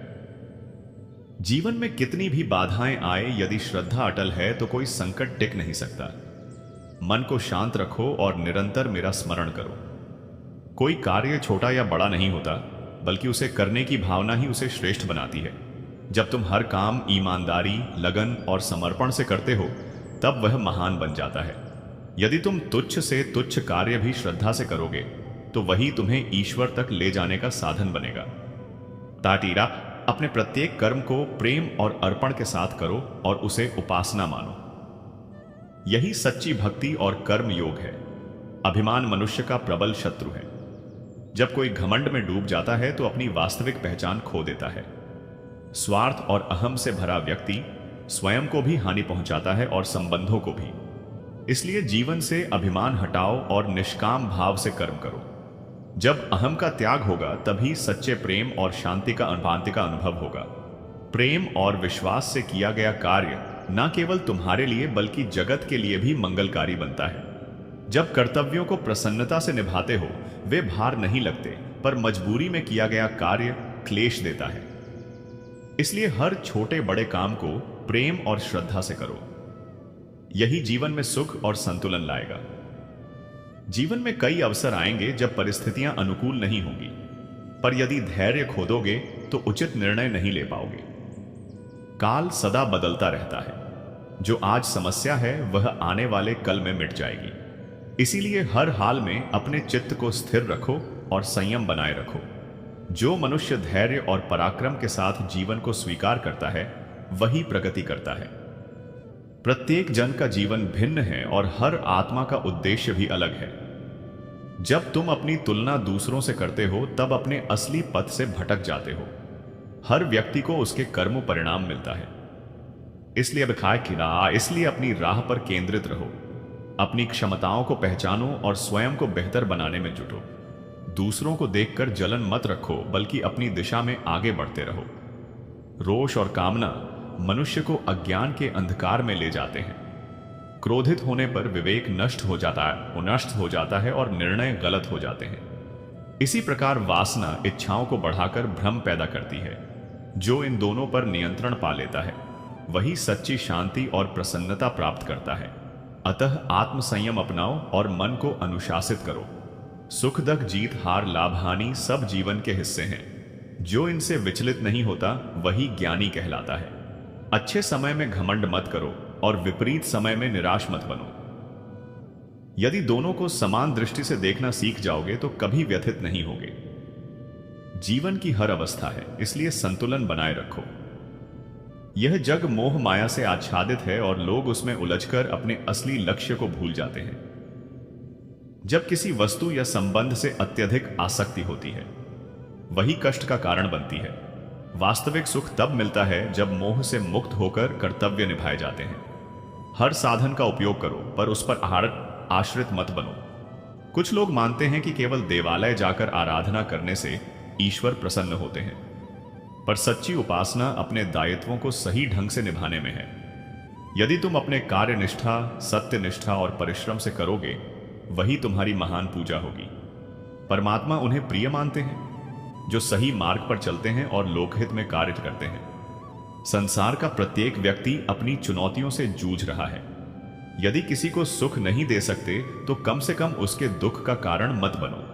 जीवन में कितनी भी बाधाएं आए, यदि श्रद्धा अटल है तो कोई संकट टिक नहीं सकता। मन को शांत रखो और निरंतर मेरा स्मरण करो। कोई कार्य छोटा या बड़ा नहीं होता, बल्कि उसे करने की भावना ही उसे श्रेष्ठ बनाती है। जब तुम हर काम ईमानदारी, लगन और समर्पण से करते हो तब वह महान बन जाता है। यदि तुम तुच्छ से तुच्छ कार्य भी श्रद्धा से करोगे तो वही तुम्हें ईश्वर तक ले जाने का साधन बनेगा। ताटीरा, अपने प्रत्येक कर्म को प्रेम और अर्पण के साथ करो और उसे उपासना मानो। यही सच्ची भक्ति और कर्म योग है। अभिमान मनुष्य का प्रबल शत्रु है। जब कोई घमंड में डूब जाता है तो अपनी वास्तविक पहचान खो देता है। स्वार्थ और अहम से भरा व्यक्ति स्वयं को भी हानि पहुंचाता है और संबंधों को भी। इसलिए जीवन से अभिमान हटाओ और निष्काम भाव से कर्म करो। जब अहम का त्याग होगा तभी सच्चे प्रेम और शांति का अनुभव होगा। प्रेम और विश्वास से किया गया कार्य न केवल तुम्हारे लिए बल्कि जगत के लिए भी मंगलकारी बनता है। जब कर्तव्यों को प्रसन्नता से निभाते हो वे भार नहीं लगते, पर मजबूरी में किया गया कार्य क्लेश देता है। इसलिए हर छोटे बड़े काम को प्रेम और श्रद्धा से करो। यही जीवन में सुख और संतुलन लाएगा। जीवन में कई अवसर आएंगे जब परिस्थितियां अनुकूल नहीं होंगी, पर यदि धैर्य खो दोगे तो उचित निर्णय नहीं ले पाओगे। काल सदा बदलता रहता है। जो आज समस्या है वह आने वाले कल में मिट जाएगी। इसीलिए हर हाल में अपने चित्त को स्थिर रखो और संयम बनाए रखो। जो मनुष्य धैर्य और पराक्रम के साथ जीवन को स्वीकार करता है वही प्रगति करता है। प्रत्येक जन का जीवन भिन्न है और हर आत्मा का उद्देश्य भी अलग है। जब तुम अपनी तुलना दूसरों से करते हो तब अपने असली पथ से भटक जाते हो। हर व्यक्ति को उसके कर्म परिणाम मिलता है। इसलिए अपनी राह पर केंद्रित रहो। अपनी क्षमताओं को पहचानो और स्वयं को बेहतर बनाने में जुटो। दूसरों को देखकर जलन मत रखो, बल्कि अपनी दिशा में आगे बढ़ते रहो। रोष और कामना मनुष्य को अज्ञान के अंधकार में ले जाते हैं। क्रोधित होने पर विवेक नष्ट हो जाता है और निर्णय गलत हो जाते हैं। इसी प्रकार वासना इच्छाओं को बढ़ाकर भ्रम पैदा करती है। जो इन दोनों पर नियंत्रण पा लेता है वही सच्ची शांति और प्रसन्नता प्राप्त करता है। अतः आत्म संयम अपनाओ और मन को अनुशासित करो। सुख दुख, जीत हार, लाभ हानि सब जीवन के हिस्से हैं। जो इनसे विचलित नहीं होता वही ज्ञानी कहलाता है। अच्छे समय में घमंड मत करो और विपरीत समय में निराश मत बनो। यदि दोनों को समान दृष्टि से देखना सीख जाओगे तो कभी व्यथित नहीं होगे। जीवन की हर अवस्था है, इसलिए संतुलन बनाए रखो। यह जग मोह माया से आच्छादित है और लोग उसमें उलझकर अपने असली लक्ष्य को भूल जाते हैं। जब किसी वस्तु या संबंध से अत्यधिक आसक्ति होती है वही कष्ट का कारण बनती है। वास्तविक सुख तब मिलता है जब मोह से मुक्त होकर कर्तव्य निभाए जाते हैं। हर साधन का उपयोग करो पर उस पर आश्रित मत बनो। कुछ लोग मानते हैं कि केवल देवालय जाकर आराधना करने से ईश्वर प्रसन्न होते हैं, पर सच्ची उपासना अपने दायित्वों को सही ढंग से निभाने में है। यदि तुम अपने कार्य निष्ठा, सत्य निष्ठा और परिश्रम से करोगे वही तुम्हारी महान पूजा होगी। परमात्मा उन्हें प्रिय मानते हैं जो सही मार्ग पर चलते हैं और लोकहित में कार्य करते हैं। संसार का प्रत्येक व्यक्ति अपनी चुनौतियों से जूझ रहा है। यदि किसी को सुख नहीं दे सकते तो कम से कम उसके दुख का कारण मत बनो।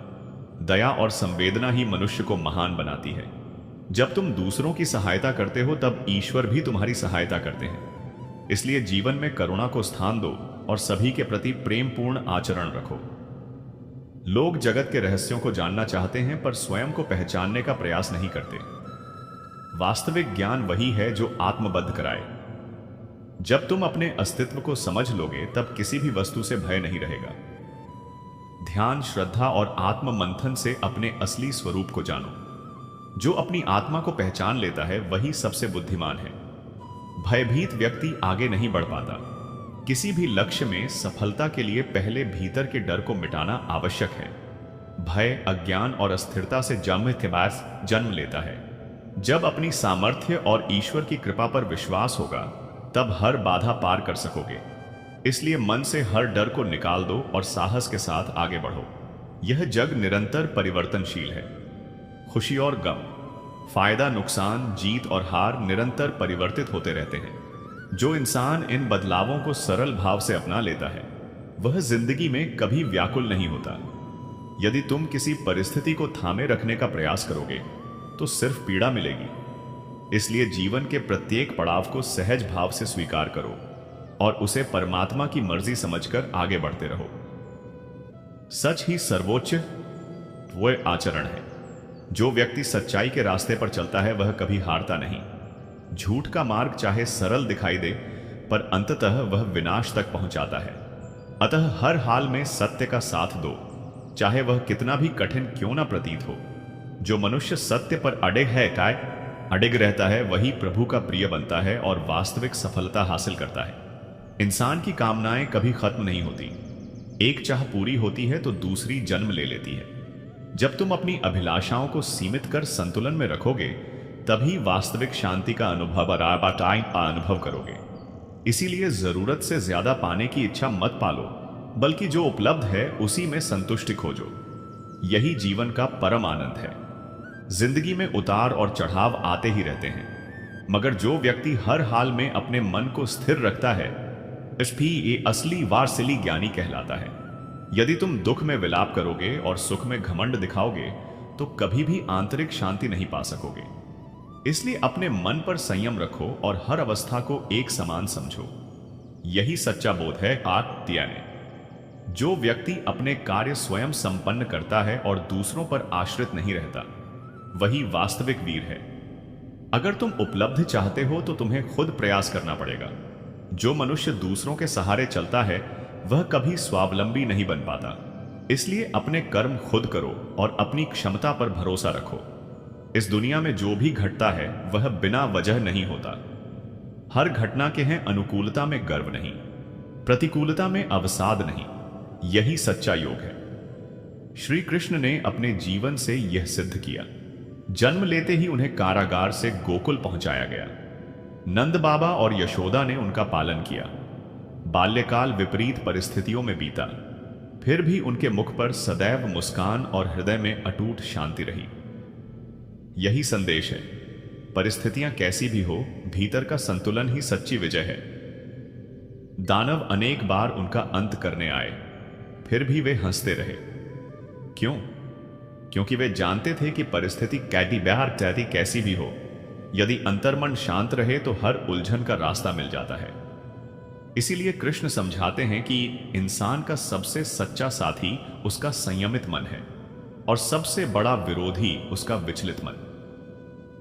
दया और संवेदना ही मनुष्य को महान बनाती है। जब तुम दूसरों की सहायता करते हो तब ईश्वर भी तुम्हारी सहायता करते हैं। इसलिए जीवन में करुणा को स्थान दो और सभी के प्रति प्रेमपूर्ण आचरण रखो। लोग जगत के रहस्यों को जानना चाहते हैं पर स्वयं को पहचानने का प्रयास नहीं करते। वास्तविक ज्ञान वही है जो आत्मबद्ध कराए। जब तुम अपने अस्तित्व को समझ लोगे तब किसी भी वस्तु से भय नहीं रहेगा। ध्यान, श्रद्धा और आत्म मंथन से अपने असली स्वरूप को जानो। जो अपनी आत्मा को पहचान लेता है वही सबसे बुद्धिमान है। भयभीत व्यक्ति आगे नहीं बढ़ पाता। किसी भी लक्ष्य में सफलता के लिए पहले भीतर के डर को मिटाना आवश्यक है। भय अज्ञान और अस्थिरता से जन्म लेता है। जब अपनी सामर्थ्य और ईश्वर की कृपा पर विश्वास होगा तब हर बाधा पार कर सकोगे। इसलिए मन से हर डर को निकाल दो और साहस के साथ आगे बढ़ो। यह जग निरंतर परिवर्तनशील है। खुशी और गम, फायदा नुकसान, जीत और हार निरंतर परिवर्तित होते रहते हैं। जो इंसान इन बदलावों को सरल भाव से अपना लेता है वह जिंदगी में कभी व्याकुल नहीं होता। यदि तुम किसी परिस्थिति को थामे रखने का प्रयास करोगे तो सिर्फ पीड़ा मिलेगी। इसलिए जीवन के प्रत्येक पड़ाव को सहज भाव से स्वीकार करो और उसे परमात्मा की मर्जी समझकर आगे बढ़ते रहो। सच ही सर्वोच्च वह आचरण है। जो व्यक्ति सच्चाई के रास्ते पर चलता है वह कभी हारता नहीं। झूठ का मार्ग चाहे सरल दिखाई दे पर अंततः वह विनाश तक पहुंचाता है। अतः हर हाल में सत्य का साथ दो, चाहे वह कितना भी कठिन क्यों ना प्रतीत हो। जो मनुष्य सत्य पर अडिग रहता है वही प्रभु का प्रिय बनता है और वास्तविक सफलता हासिल करता है। इंसान की कामनाएं कभी खत्म नहीं होती। एक चाह पूरी होती है तो दूसरी जन्म ले लेती है। जब तुम अपनी अभिलाषाओं को सीमित कर संतुलन में रखोगे तभी वास्तविक शांति का अनुभव करोगे। इसीलिए जरूरत से ज्यादा पाने की इच्छा मत पालो, बल्कि जो उपलब्ध है उसी में संतुष्टि खोजो। यही जीवन का परम आनंद है। जिंदगी में उतार और चढ़ाव आते ही रहते हैं, मगर जो व्यक्ति हर हाल में अपने मन को स्थिर रखता है ये असली वारसिली ज्ञानी कहलाता है। यदि तुम दुख में विलाप करोगे और सुख में घमंड दिखाओगे तो कभी भी आंतरिक शांति नहीं पा सकोगे। इसलिए अपने मन पर संयम रखो और हर अवस्था को एक समान समझो। यही सच्चा बोध है आत्मज्ञान। जो व्यक्ति अपने कार्य स्वयं संपन्न करता है और दूसरों पर आश्रित नहीं रहता, वही वास्तविक वीर है। अगर तुम उपलब्धि चाहते हो तो तुम्हें खुद प्रयास करना पड़ेगा। जो मनुष्य दूसरों के सहारे चलता है वह कभी स्वावलंबी नहीं बन पाता। इसलिए अपने कर्म खुद करो और अपनी क्षमता पर भरोसा रखो। इस दुनिया में जो भी घटता है वह बिना वजह नहीं होता। हर घटना के हैं अनुकूलता में गर्व नहीं, प्रतिकूलता में अवसाद नहीं। यही सच्चा योग है। श्री कृष्ण ने अपने जीवन से यह सिद्ध किया। जन्म लेते ही उन्हें कारागार से गोकुल पहुंचाया गया। नंद बाबा और यशोदा ने उनका पालन किया। बाल्यकाल विपरीत परिस्थितियों में बीता, फिर भी उनके मुख पर सदैव मुस्कान और हृदय में अटूट शांति रही। यही संदेश है, परिस्थितियां कैसी भी हो, भीतर का संतुलन ही सच्ची विजय है। दानव अनेक बार उनका अंत करने आए, फिर भी वे हंसते रहे। क्यों? क्योंकि वे जानते थे कि परिस्थिति कैसी भी हो, यदि अंतर्मन शांत रहे तो हर उलझन का रास्ता मिल जाता है। इसीलिए कृष्ण समझाते हैं कि इंसान का सबसे सच्चा साथी उसका संयमित मन है और सबसे बड़ा विरोधी उसका विचलित मन।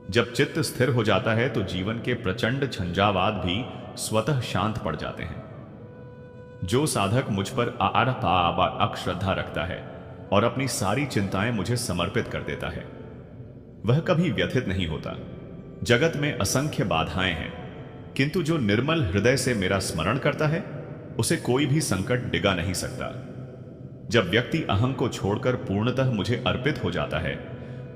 जब चित्त स्थिर हो जाता है तो जीवन के प्रचंड झंझावात भी स्वतः शांत पड़ जाते हैं। जो साधक मुझ पर अश्रद्धा रखता है और अपनी सारी चिंताएं मुझे समर्पित कर देता है, वह कभी व्यथित नहीं होता। जगत में असंख्य बाधाएं हैं, किंतु जो निर्मल हृदय से मेरा स्मरण करता है उसे कोई भी संकट डिगा नहीं सकता। जब व्यक्ति अहं को छोड़कर पूर्णतः मुझे अर्पित हो जाता है,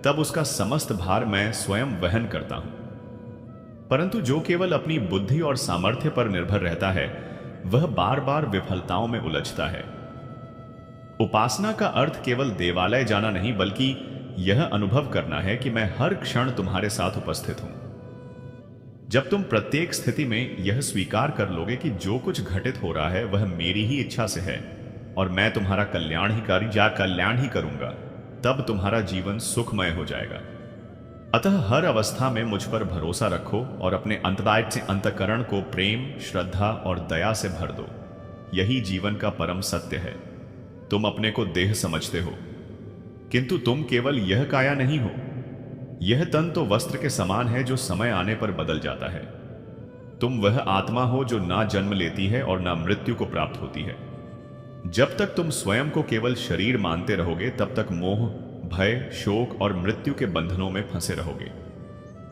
तब उसका समस्त भार मैं स्वयं वहन करता हूं। परंतु जो केवल अपनी बुद्धि और सामर्थ्य पर निर्भर रहता है, वह बार बार विफलताओं में उलझता है। उपासना का अर्थ केवल देवालय जाना नहीं, बल्कि यह अनुभव करना है कि मैं हर क्षण तुम्हारे साथ उपस्थित हूं। जब तुम प्रत्येक स्थिति में यह स्वीकार कर लोगे कि जो कुछ घटित हो रहा है वह मेरी ही इच्छा से है और मैं तुम्हारा कल्याण ही करूंगा, तब तुम्हारा जीवन सुखमय हो जाएगा। अतः हर अवस्था में मुझ पर भरोसा रखो और अपने अंतकरण को प्रेम, श्रद्धा और दया से भर दो। यही जीवन का परम सत्य है। तुम अपने को देह समझते हो, किंतु तुम केवल यह काया नहीं हो। यह तन तो वस्त्र के समान है जो समय आने पर बदल जाता है। तुम वह आत्मा हो जो ना जन्म लेती है और ना मृत्यु को प्राप्त होती है। जब तक तुम स्वयं को केवल शरीर मानते रहोगे, तब तक मोह, भय, शोक और मृत्यु के बंधनों में फंसे रहोगे।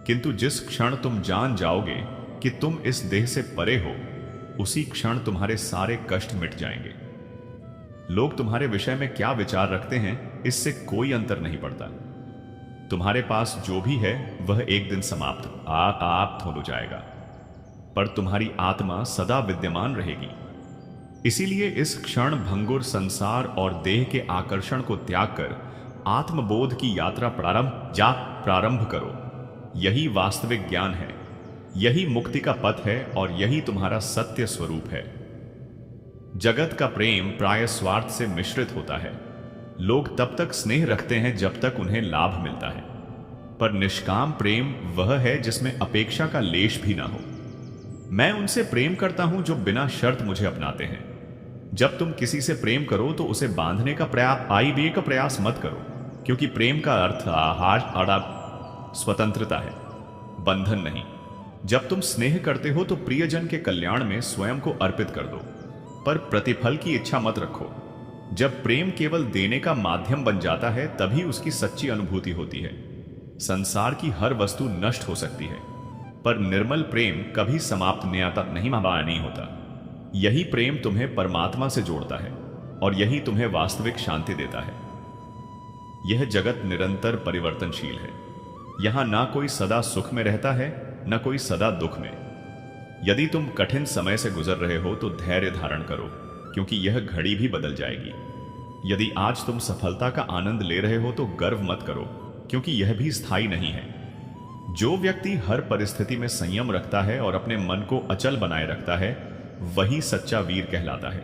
किंतु जिस क्षण तुम जान जाओगे कि तुम इस देह से परे हो, उसी क्षण तुम्हारे सारे कष्ट मिट जाएंगे। लोग तुम्हारे विषय में क्या विचार रखते हैं, इससे कोई अंतर नहीं पड़ता। तुम्हारे पास जो भी है वह एक दिन समाप्त हो जाएगा, पर तुम्हारी आत्मा सदा विद्यमान रहेगी। इसीलिए इस क्षण भंगुर संसार और देह के आकर्षण को त्याग कर आत्मबोध की यात्रा प्रारंभ करो। यही वास्तविक ज्ञान है, यही मुक्ति का पथ है और यही तुम्हारा सत्य स्वरूप है। जगत का प्रेम प्राय स्वार्थ से मिश्रित होता है। लोग तब तक स्नेह रखते हैं जब तक उन्हें लाभ मिलता है, पर निष्काम प्रेम वह है जिसमें अपेक्षा का लेश भी ना हो। मैं उनसे प्रेम करता हूं जो बिना शर्त मुझे अपनाते हैं। जब तुम किसी से प्रेम करो तो उसे बांधने का प्रयास मत करो, क्योंकि प्रेम का अर्थ स्वतंत्रता है, बंधन नहीं। जब तुम स्नेह करते हो तो प्रियजन के कल्याण में स्वयं को अर्पित कर दो, पर प्रतिफल की इच्छा मत रखो। जब प्रेम केवल देने का माध्यम बन जाता है, तभी उसकी सच्ची अनुभूति होती है। संसार की हर वस्तु नष्ट हो सकती है, पर निर्मल प्रेम कभी समाप्त नहीं होता। यही प्रेम तुम्हें परमात्मा से जोड़ता है और यही तुम्हें वास्तविक शांति देता है। यह जगत निरंतर परिवर्तनशील है। यहां ना कोई सदा सुख में रहता है, न कोई सदा दुख में। यदि तुम कठिन समय से गुजर रहे हो तो धैर्य धारण करो, क्योंकि यह घड़ी भी बदल जाएगी। यदि आज तुम सफलता का आनंद ले रहे हो तो गर्व मत करो, क्योंकि यह भी स्थायी नहीं है। जो व्यक्ति हर परिस्थिति में संयम रखता है और अपने मन को अचल बनाए रखता है, वही सच्चा वीर कहलाता है।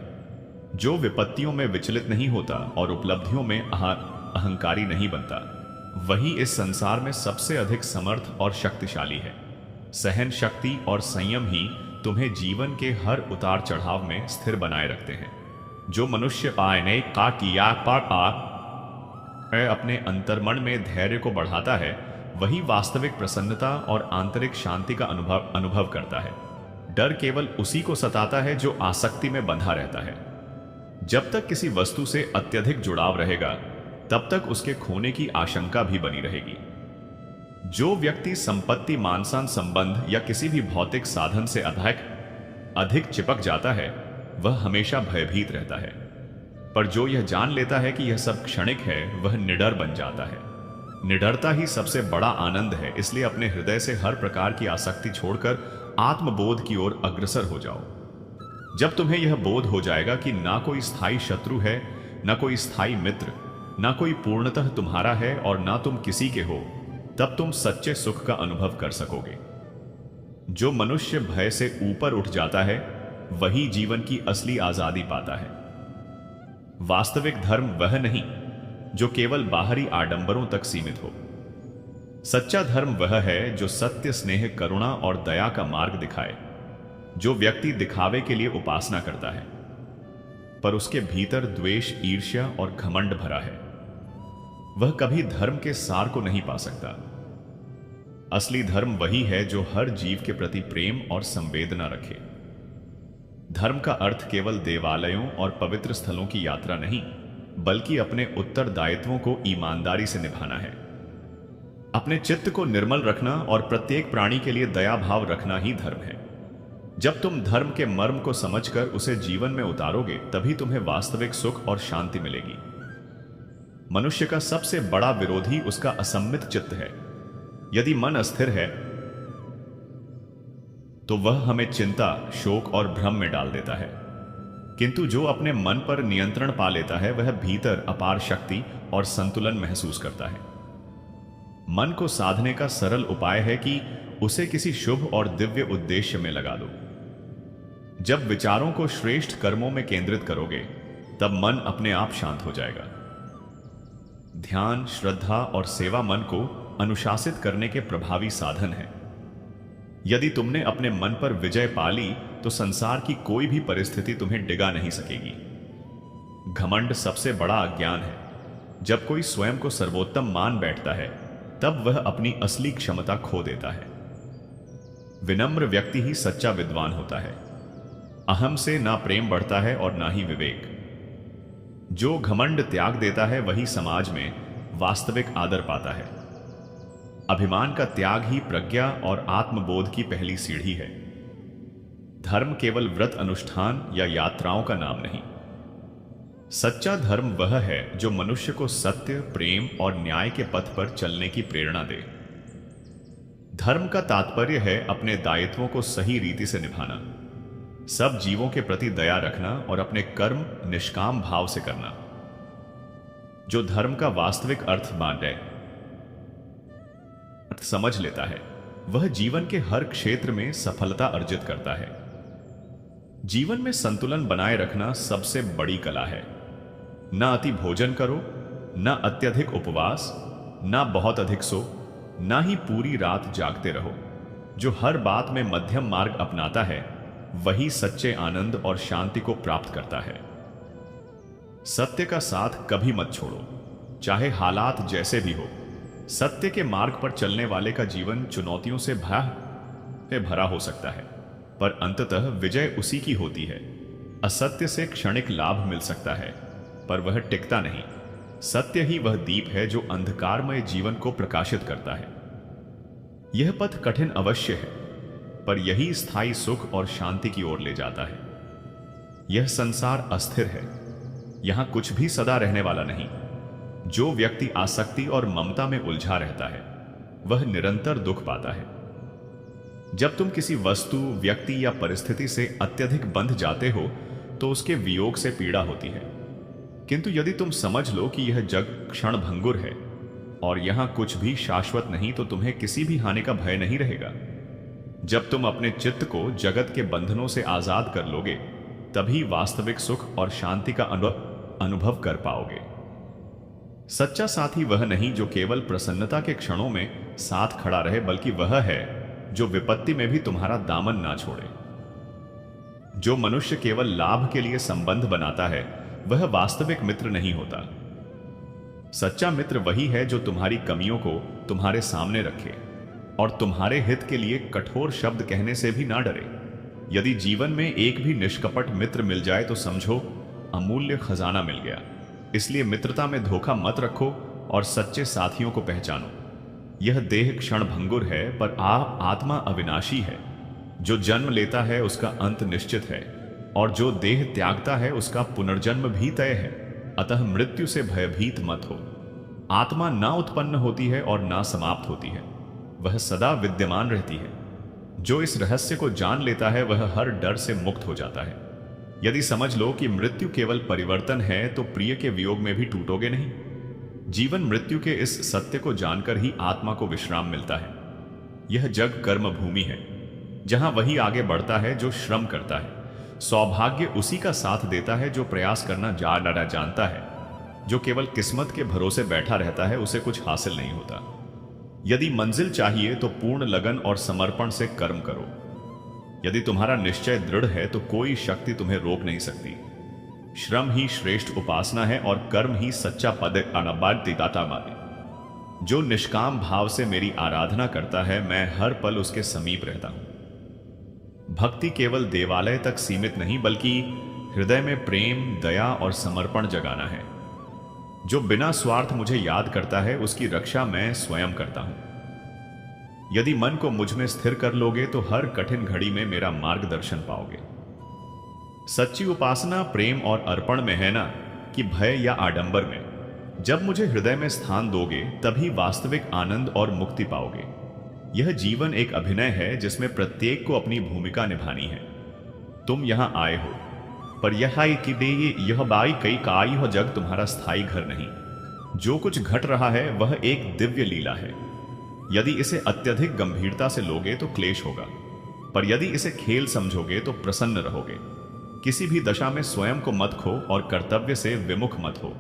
जो विपत्तियों में विचलित नहीं होता और उपलब्धियों में अहंकारी नहीं बनता, वही इस संसार में सबसे अधिक समर्थ और शक्तिशाली है। सहन शक्ति और संयम ही तुम्हें जीवन के हर उतार चढ़ाव में स्थिर बनाए रखते हैं। जो मनुष्य आने का किया पर अपने अंतर्मन में धैर्य को बढ़ाता है, वही वास्तविक प्रसन्नता और आंतरिक शांति का अनुभव करता है। डर केवल उसी को सताता है जो आसक्ति में बंधा रहता है। जब तक किसी वस्तु से अत्यधिक जुड़ाव रहेगा, तब तक उसके खोने की आशंका भी बनी रहेगी। जो व्यक्ति संपत्ति, मानसान संबंध या किसी भी भौतिक साधन से अधिक चिपक जाता है, वह हमेशा भयभीत रहता है। पर जो यह जान लेता है कि यह सब क्षणिक है, वह निडर बन जाता है। निडरता ही सबसे बड़ा आनंद है। इसलिए अपने हृदय से हर प्रकार की आसक्ति छोड़कर आत्मबोध की ओर अग्रसर हो जाओ। जब तुम्हें यह बोध हो जाएगा कि ना कोई स्थायी शत्रु है, ना कोई स्थायी मित्र, ना कोई पूर्णतः तुम्हारा है और ना तुम किसी के हो, तब तुम सच्चे सुख का अनुभव कर सकोगे। जो मनुष्य भय से ऊपर उठ जाता है, वही जीवन की असली आजादी पाता है। वास्तविक धर्म वह नहीं जो केवल बाहरी आडंबरों तक सीमित हो। सच्चा धर्म वह है जो सत्य, स्नेह, करुणा और दया का मार्ग दिखाए। जो व्यक्ति दिखावे के लिए उपासना करता है, पर उसके भीतर द्वेष, ईर्ष्या और घमंड भरा है, वह कभी धर्म के सार को नहीं पा सकता। असली धर्म वही है जो हर जीव के प्रति प्रेम और संवेदना रखे। धर्म का अर्थ केवल देवालयों और पवित्र स्थलों की यात्रा नहीं, बल्कि अपने उत्तरदायित्वों को ईमानदारी से निभाना है। अपने चित्त को निर्मल रखना और प्रत्येक प्राणी के लिए दया भाव रखना ही धर्म है। जब तुम धर्म के मर्म को समझकर उसे जीवन में उतारोगे, तभी तुम्हें वास्तविक सुख और शांति मिलेगी। मनुष्य का सबसे बड़ा विरोधी उसका असम्मित चित्त है। यदि मन अस्थिर है तो वह हमें चिंता, शोक और भ्रम में डाल देता है, किंतु जो अपने मन पर नियंत्रण पा लेता है, वह भीतर अपार शक्ति और संतुलन महसूस करता है। मन को साधने का सरल उपाय है कि उसे किसी शुभ और दिव्य उद्देश्य में लगा दो। जब विचारों को श्रेष्ठ कर्मों में केंद्रित करोगे, तब मन अपने आप शांत हो जाएगा। ध्यान, श्रद्धा और सेवा मन को अनुशासित करने के प्रभावी साधन है। यदि तुमने अपने मन पर विजय पा ली, तो संसार की कोई भी परिस्थिति तुम्हें डिगा नहीं सकेगी। घमंड सबसे बड़ा अज्ञान है। जब कोई स्वयं को सर्वोत्तम मान बैठता है, तब वह अपनी असली क्षमता खो देता है। विनम्र व्यक्ति ही सच्चा विद्वान होता है। अहम से ना प्रेम बढ़ता है और ना ही विवेक। जो घमंड त्याग देता है, वही समाज में वास्तविक आदर पाता है। अभिमान का त्याग ही प्रज्ञा और आत्मबोध की पहली सीढ़ी है। धर्म केवल व्रत, अनुष्ठान या यात्राओं का नाम नहीं। सच्चा धर्म वह है जो मनुष्य को सत्य, प्रेम और न्याय के पथ पर चलने की प्रेरणा दे। धर्म का तात्पर्य है अपने दायित्वों को सही रीति से निभाना, सब जीवों के प्रति दया रखना और अपने कर्म निष्काम भाव से करना। जो धर्म का वास्तविक अर्थ समझ लेता है, वह जीवन के हर क्षेत्र में सफलता अर्जित करता है। जीवन में संतुलन बनाए रखना सबसे बड़ी कला है। ना अति भोजन करो, ना अत्यधिक उपवास, ना बहुत अधिक सो, ना ही पूरी रात जागते रहो। जो हर बात में मध्यम मार्ग अपनाता है, वही सच्चे आनंद और शांति को प्राप्त करता है। सत्य का साथ कभी मत छोड़ो, चाहे हालात जैसे भी हो। सत्य के मार्ग पर चलने वाले का जीवन चुनौतियों से भरा हो सकता है, पर अंततः विजय उसी की होती है। असत्य से क्षणिक लाभ मिल सकता है, पर वह टिकता नहीं। सत्य ही वह दीप है जो अंधकारमय जीवन को प्रकाशित करता है। यह पथ कठिन अवश्य है, पर यही स्थायी सुख और शांति की ओर ले जाता है। यह संसार अस्थिर है, यहां कुछ भी सदा रहने वाला नहीं। जो व्यक्ति आसक्ति और ममता में उलझा रहता है, वह निरंतर दुख पाता है। जब तुम किसी वस्तु, व्यक्ति या परिस्थिति से अत्यधिक बंध जाते हो, तो उसके वियोग से पीड़ा होती है। किंतु यदि तुम समझ लो कि यह जग क्षणभंगुर है और यहां कुछ भी शाश्वत नहीं, तो तुम्हें किसी भी हानि का भय नहीं रहेगा। जब तुम अपने चित्त को जगत के बंधनों से आजाद कर लोगे, तभी वास्तविक सुख और शांति का अनुभव कर पाओगे। सच्चा साथी वह नहीं जो केवल प्रसन्नता के क्षणों में साथ खड़ा रहे, बल्कि वह है जो विपत्ति में भी तुम्हारा दामन ना छोड़े। जो मनुष्य केवल लाभ के लिए संबंध बनाता है वह वास्तविक मित्र नहीं होता। सच्चा मित्र वही है जो तुम्हारी कमियों को तुम्हारे सामने रखे और तुम्हारे हित के लिए कठोर शब्द कहने से भी ना डरे। यदि जीवन में एक भी निष्कपट मित्र मिल जाए तो समझो अमूल्य खजाना मिल गया। इसलिए मित्रता में धोखा मत रखो और सच्चे साथियों को पहचानो। यह देह क्षण भंगुर है पर आत्मा अविनाशी है। जो जन्म लेता है उसका अंत निश्चित है और जो देह त्यागता है उसका पुनर्जन्म भी तय है। अतः मृत्यु से भयभीत मत हो। आत्मा ना उत्पन्न होती है और ना समाप्त होती है, वह सदा विद्यमान रहती है। जो इस रहस्य को जान लेता है वह हर डर से मुक्त हो जाता है। यदि समझ लो कि मृत्यु केवल परिवर्तन है तो प्रिय के वियोग में भी टूटोगे नहीं। जीवन मृत्यु के इस सत्य को जानकर ही आत्मा को विश्राम मिलता है। यह जग कर्म भूमि है, जहां वही आगे बढ़ता है जो श्रम करता है। सौभाग्य उसी का साथ देता है जो प्रयास करना जानता है। जो केवल किस्मत के भरोसे बैठा रहता है उसे कुछ हासिल नहीं होता। यदि मंजिल चाहिए तो पूर्ण लगन और समर्पण से कर्म करो। यदि तुम्हारा निश्चय दृढ़ है तो कोई शक्ति तुम्हें रोक नहीं सकती। श्रम ही श्रेष्ठ उपासना है और कर्म ही सच्चा पद दाता मारे। जो निष्काम भाव से मेरी आराधना करता है मैं हर पल उसके समीप रहता हूं। भक्ति केवल देवालय तक सीमित नहीं बल्कि हृदय में प्रेम, दया और समर्पण जगाना है। जो बिना स्वार्थ मुझे याद करता है उसकी रक्षा मैं स्वयं करता हूं। यदि मन को मुझ में स्थिर कर लोगे तो हर कठिन घड़ी में मेरा मार्गदर्शन पाओगे। सच्ची उपासना प्रेम और अर्पण में है ना कि भय या आडंबर में। जब मुझे हृदय में स्थान दोगे तभी वास्तविक आनंद और मुक्ति पाओगे। यह जीवन एक अभिनय है जिसमें प्रत्येक को अपनी भूमिका निभानी है। तुम यहां आए हो पर यह बाई कई काई हो जग तुम्हारा स्थायी घर नहीं। जो कुछ घट रहा है वह एक दिव्य लीला है। यदि इसे अत्यधिक गंभीरता से लोगे तो क्लेश होगा, पर यदि इसे खेल समझोगे तो प्रसन्न रहोगे। किसी भी दशा में स्वयं को मत खो और कर्तव्य से विमुख मत हो।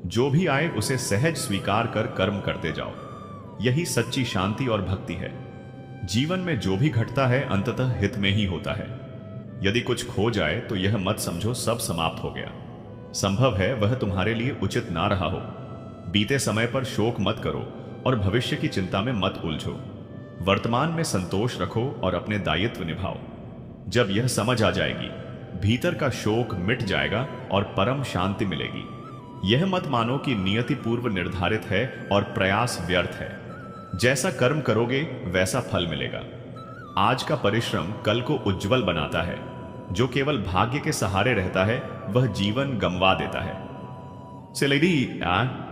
जो भी आए उसे सहज स्वीकार कर कर्म करते जाओ। यही सच्ची शांति और भक्ति है। जीवन में जो भी घटता है अंततः हित में ही होता है। यदि कुछ खो जाए तो यह मत समझो सब समाप्त हो गया। संभव है वह तुम्हारे लिए उचित ना रहा हो। बीते समय पर शोक मत करो और भविष्य की चिंता में मत उलझो। वर्तमान में संतोष रखो और अपने दायित्व निभाओ। जब यह समझ आ जाएगी भीतर का शोक मिट जाएगा और परम शांति मिलेगी। यह मत मानो कि नियति पूर्व निर्धारित है और प्रयास व्यर्थ है। जैसा कर्म करोगे वैसा फल मिलेगा। आज का परिश्रम कल को उज्जवल बनाता है। जो केवल भाग्य के सहारे रहता है वह जीवन गंवा देता है।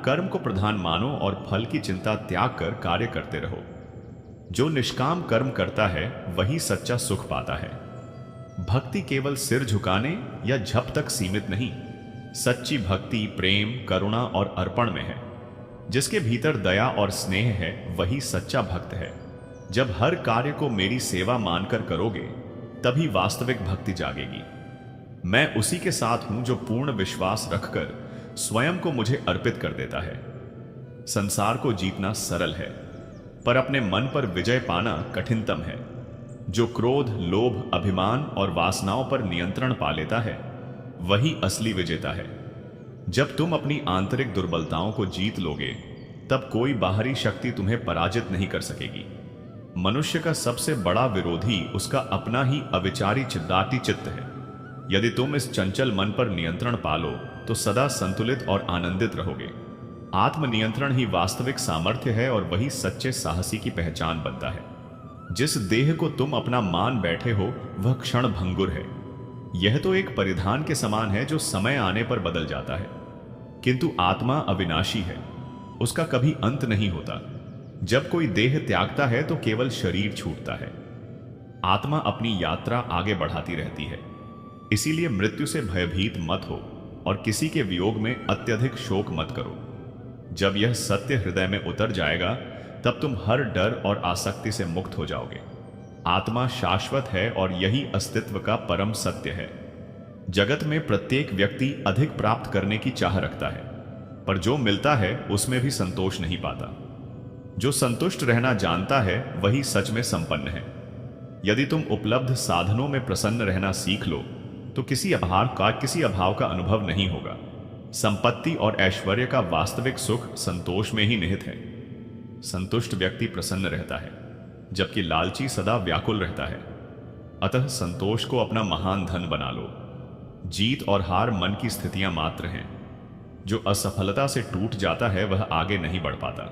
कर्म को प्रधान मानो और फल की चिंता त्याग कर कार्य करते रहो। जो निष्काम कर्म करता है वही सच्चा सुख पाता है। भक्ति केवल सिर झुकाने या झप तक सीमित नहीं। सच्ची भक्ति प्रेम, करुणा और अर्पण में है। जिसके भीतर दया और स्नेह है वही सच्चा भक्त है। जब हर कार्य को मेरी सेवा मानकर करोगे तभी वास्तविक भक्ति जागेगी। मैं उसी के साथ हूं जो पूर्ण विश्वास रखकर स्वयं को मुझे अर्पित कर देता है। संसार को जीतना सरल है पर अपने मन पर विजय पाना कठिनतम है। जो क्रोध, लोभ, अभिमान और वासनाओं पर नियंत्रण पा लेता है वही असली विजेता है। जब तुम अपनी आंतरिक दुर्बलताओं को जीत लोगे तब कोई बाहरी शक्ति तुम्हें पराजित नहीं कर सकेगी। मनुष्य का सबसे बड़ा विरोधी उसका अपना ही अविचारी चिद्दाती चित्त है। यदि तुम इस चंचल मन पर नियंत्रण पालो तो सदा संतुलित और आनंदित रहोगे। आत्मनियंत्रण ही वास्तविक सामर्थ्य है और वही सच्चे साहसी की पहचान बनता है। जिस देह को तुम अपना मान बैठे हो वह क्षण भंगुर है। यह तो एक परिधान के समान है जो समय आने पर बदल जाता है, किंतु आत्मा अविनाशी है, उसका कभी अंत नहीं होता। जब कोई देह त्यागता है तो केवल शरीर छूटता है। आत्मा अपनी यात्रा आगे बढ़ाती रहती है। इसीलिए मृत्यु से भयभीत मत हो और किसी के वियोग में अत्यधिक शोक मत करो। जब यह सत्य हृदय में उतर जाएगा तब तुम हर डर और आसक्ति से मुक्त हो जाओगे। आत्मा शाश्वत है और यही अस्तित्व का परम सत्य है। जगत में प्रत्येक व्यक्ति अधिक प्राप्त करने की चाह रखता है, पर जो मिलता है उसमें भी संतोष नहीं पाता। जो संतुष्ट रहना जानता है वही सच में संपन्न है। यदि तुम उपलब्ध साधनों में प्रसन्न रहना सीख लो तो किसी अभाव का अनुभव नहीं होगा। संपत्ति और ऐश्वर्य का वास्तविक सुख संतोष में ही निहित है। संतुष्ट व्यक्ति प्रसन्न रहता है, जबकि लालची सदा व्याकुल रहता है। अतः संतोष को अपना महान धन बना लो। जीत और हार मन की स्थितियां मात्र हैं। जो असफलता से टूट जाता है वह आगे नहीं बढ़ पाता।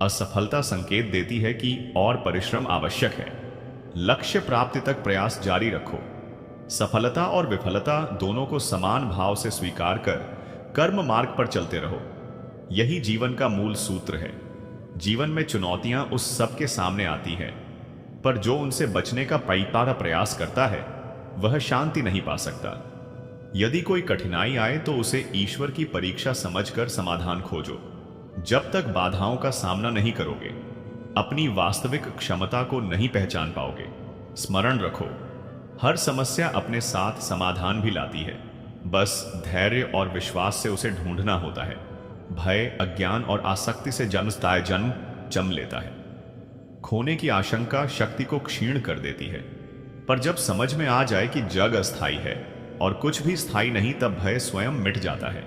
असफलता संकेत देती है कि और परिश्रम आवश्यक है। लक्ष्य प्राप्ति तक प्रयास जारी रखो। सफलता और विफलता दोनों को समान भाव से स्वीकार कर कर्म मार्ग पर चलते रहो। यही जीवन का मूल सूत्र है। जीवन में चुनौतियां उस सब के सामने आती हैं, पर जो उनसे बचने का पैपारा प्रयास करता है वह शांति नहीं पा सकता। यदि कोई कठिनाई आए तो उसे ईश्वर की परीक्षा समझकर समाधान खोजो। जब तक बाधाओं का सामना नहीं करोगे, अपनी वास्तविक क्षमता को नहीं पहचान पाओगे। स्मरण रखो, हर समस्या अपने साथ समाधान भी लाती है। बस धैर्य और विश्वास से उसे ढूंढना होता है। भय, अज्ञान और आसक्ति से जन्म जम लेता है। खोने की आशंका शक्ति को क्षीण कर देती है। पर जब समझ में आ जाए कि जग अस्थाई है और कुछ भी स्थायी नहीं, तब भय स्वयं मिट जाता है।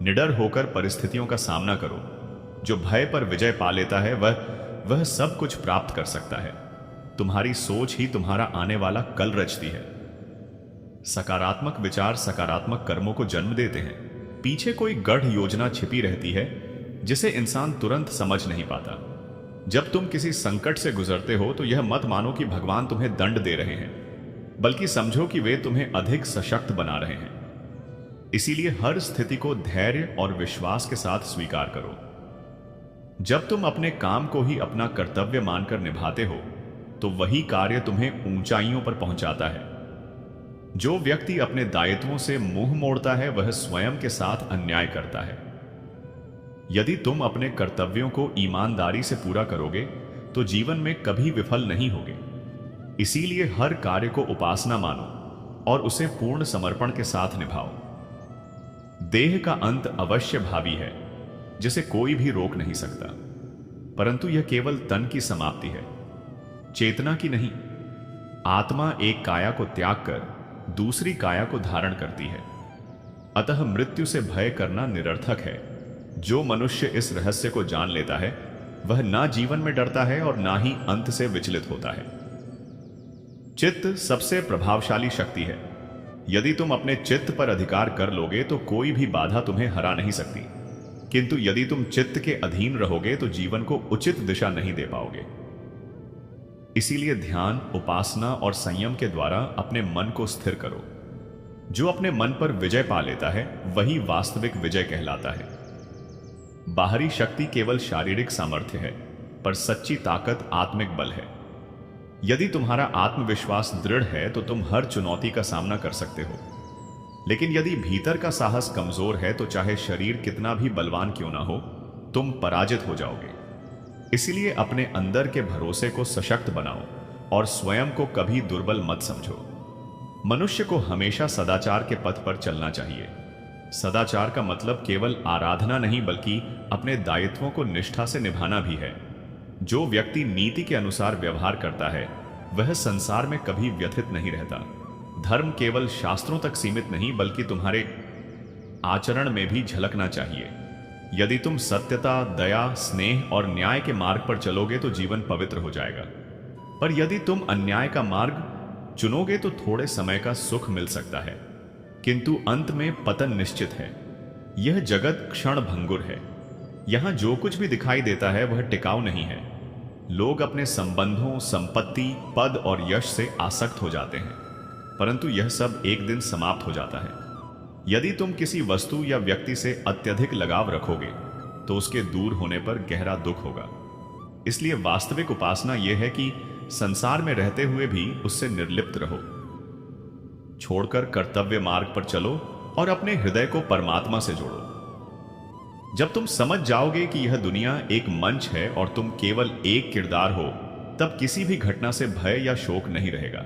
निडर होकर परिस्थितियों का सामना करो। जो भय पर विजय पा लेता है वह सब कुछ प्राप्त कर सकता है। तुम्हारी सोच ही तुम्हारा आने वाला कल रचती है। सकारात्मक विचार सकारात्मक कर्मों को जन्म देते हैं। पीछे कोई गढ़ योजना छिपी रहती है जिसे इंसान तुरंत समझ नहीं पाता। जब तुम किसी संकट से गुजरते हो तो यह मत मानो कि भगवान तुम्हें दंड दे रहे हैं, बल्कि समझो कि वे तुम्हें अधिक सशक्त बना रहे हैं। इसीलिए हर स्थिति को धैर्य और विश्वास के साथ स्वीकार करो। जब तुम अपने काम को ही अपना कर्तव्य मानकर निभाते हो तो वही कार्य तुम्हें ऊंचाइयों पर पहुंचाता है। जो व्यक्ति अपने दायित्वों से मुंह मोड़ता है वह स्वयं के साथ अन्याय करता है। यदि तुम अपने कर्तव्यों को ईमानदारी से पूरा करोगे तो जीवन में कभी विफल नहीं होगे। इसीलिए हर कार्य को उपासना मानो और उसे पूर्ण समर्पण के साथ निभाओ। देह का अंत अवश्य भावी है, जिसे कोई भी रोक नहीं सकता, परंतु यह केवल तन की समाप्ति है, चेतना की नहीं। आत्मा एक काया को त्याग कर दूसरी काया को धारण करती है। अतः मृत्यु से भय करना निरर्थक है। जो मनुष्य इस रहस्य को जान लेता है वह ना जीवन में डरता है और ना ही अंत से विचलित होता है। चित्त सबसे प्रभावशाली शक्ति है। यदि तुम अपने चित्त पर अधिकार कर लोगे तो कोई भी बाधा तुम्हें हरा नहीं सकती, किंतु यदि तुम चित्त के अधीन रहोगे तो जीवन को उचित दिशा नहीं दे पाओगे। इसीलिए ध्यान, उपासना और संयम के द्वारा अपने मन को स्थिर करो। जो अपने मन पर विजय पा लेता है वही वास्तविक विजय कहलाता है। बाहरी शक्ति केवल शारीरिक सामर्थ्य है, पर सच्ची ताकत आत्मिक बल है। यदि तुम्हारा आत्मविश्वास दृढ़ है तो तुम हर चुनौती का सामना कर सकते हो, लेकिन यदि भीतर का साहस कमजोर है तो चाहे शरीर कितना भी बलवान क्यों ना हो, तुम पराजित हो जाओगे। इसलिए अपने अंदर के भरोसे को सशक्त बनाओ और स्वयं को कभी दुर्बल मत समझो। मनुष्य को हमेशा सदाचार के पथ पर चलना चाहिए। सदाचार का मतलब केवल आराधना नहीं, बल्कि अपने दायित्वों को निष्ठा से निभाना भी है। जो व्यक्ति नीति के अनुसार व्यवहार करता है वह संसार में कभी व्यथित नहीं रहता। धर्म केवल शास्त्रों तक सीमित नहीं, बल्कि तुम्हारे आचरण में भी झलकना चाहिए। यदि तुम सत्यता, दया, स्नेह और न्याय के मार्ग पर चलोगे तो जीवन पवित्र हो जाएगा। पर यदि तुम अन्याय का मार्ग चुनोगे तो थोड़े समय का सुख मिल सकता है, किंतु अंत में पतन निश्चित है। यह जगत क्षण भंगुर है। यहां जो कुछ भी दिखाई देता है वह टिकाऊ नहीं है। लोग अपने संबंधों, संपत्ति, पद और यश से आसक्त हो जाते हैं, परंतु यह सब एक दिन समाप्त हो जाता है। यदि तुम किसी वस्तु या व्यक्ति से अत्यधिक लगाव रखोगे तो उसके दूर होने पर गहरा दुख होगा। इसलिए वास्तविक उपासना यह है कि संसार में रहते हुए भी उससे निर्लिप्त रहो। छोड़कर कर्तव्य मार्ग पर चलो और अपने हृदय को परमात्मा से जोड़ो। जब तुम समझ जाओगे कि यह दुनिया एक मंच है और तुम केवल एक किरदार हो, तब किसी भी घटना से भय या शोक नहीं रहेगा।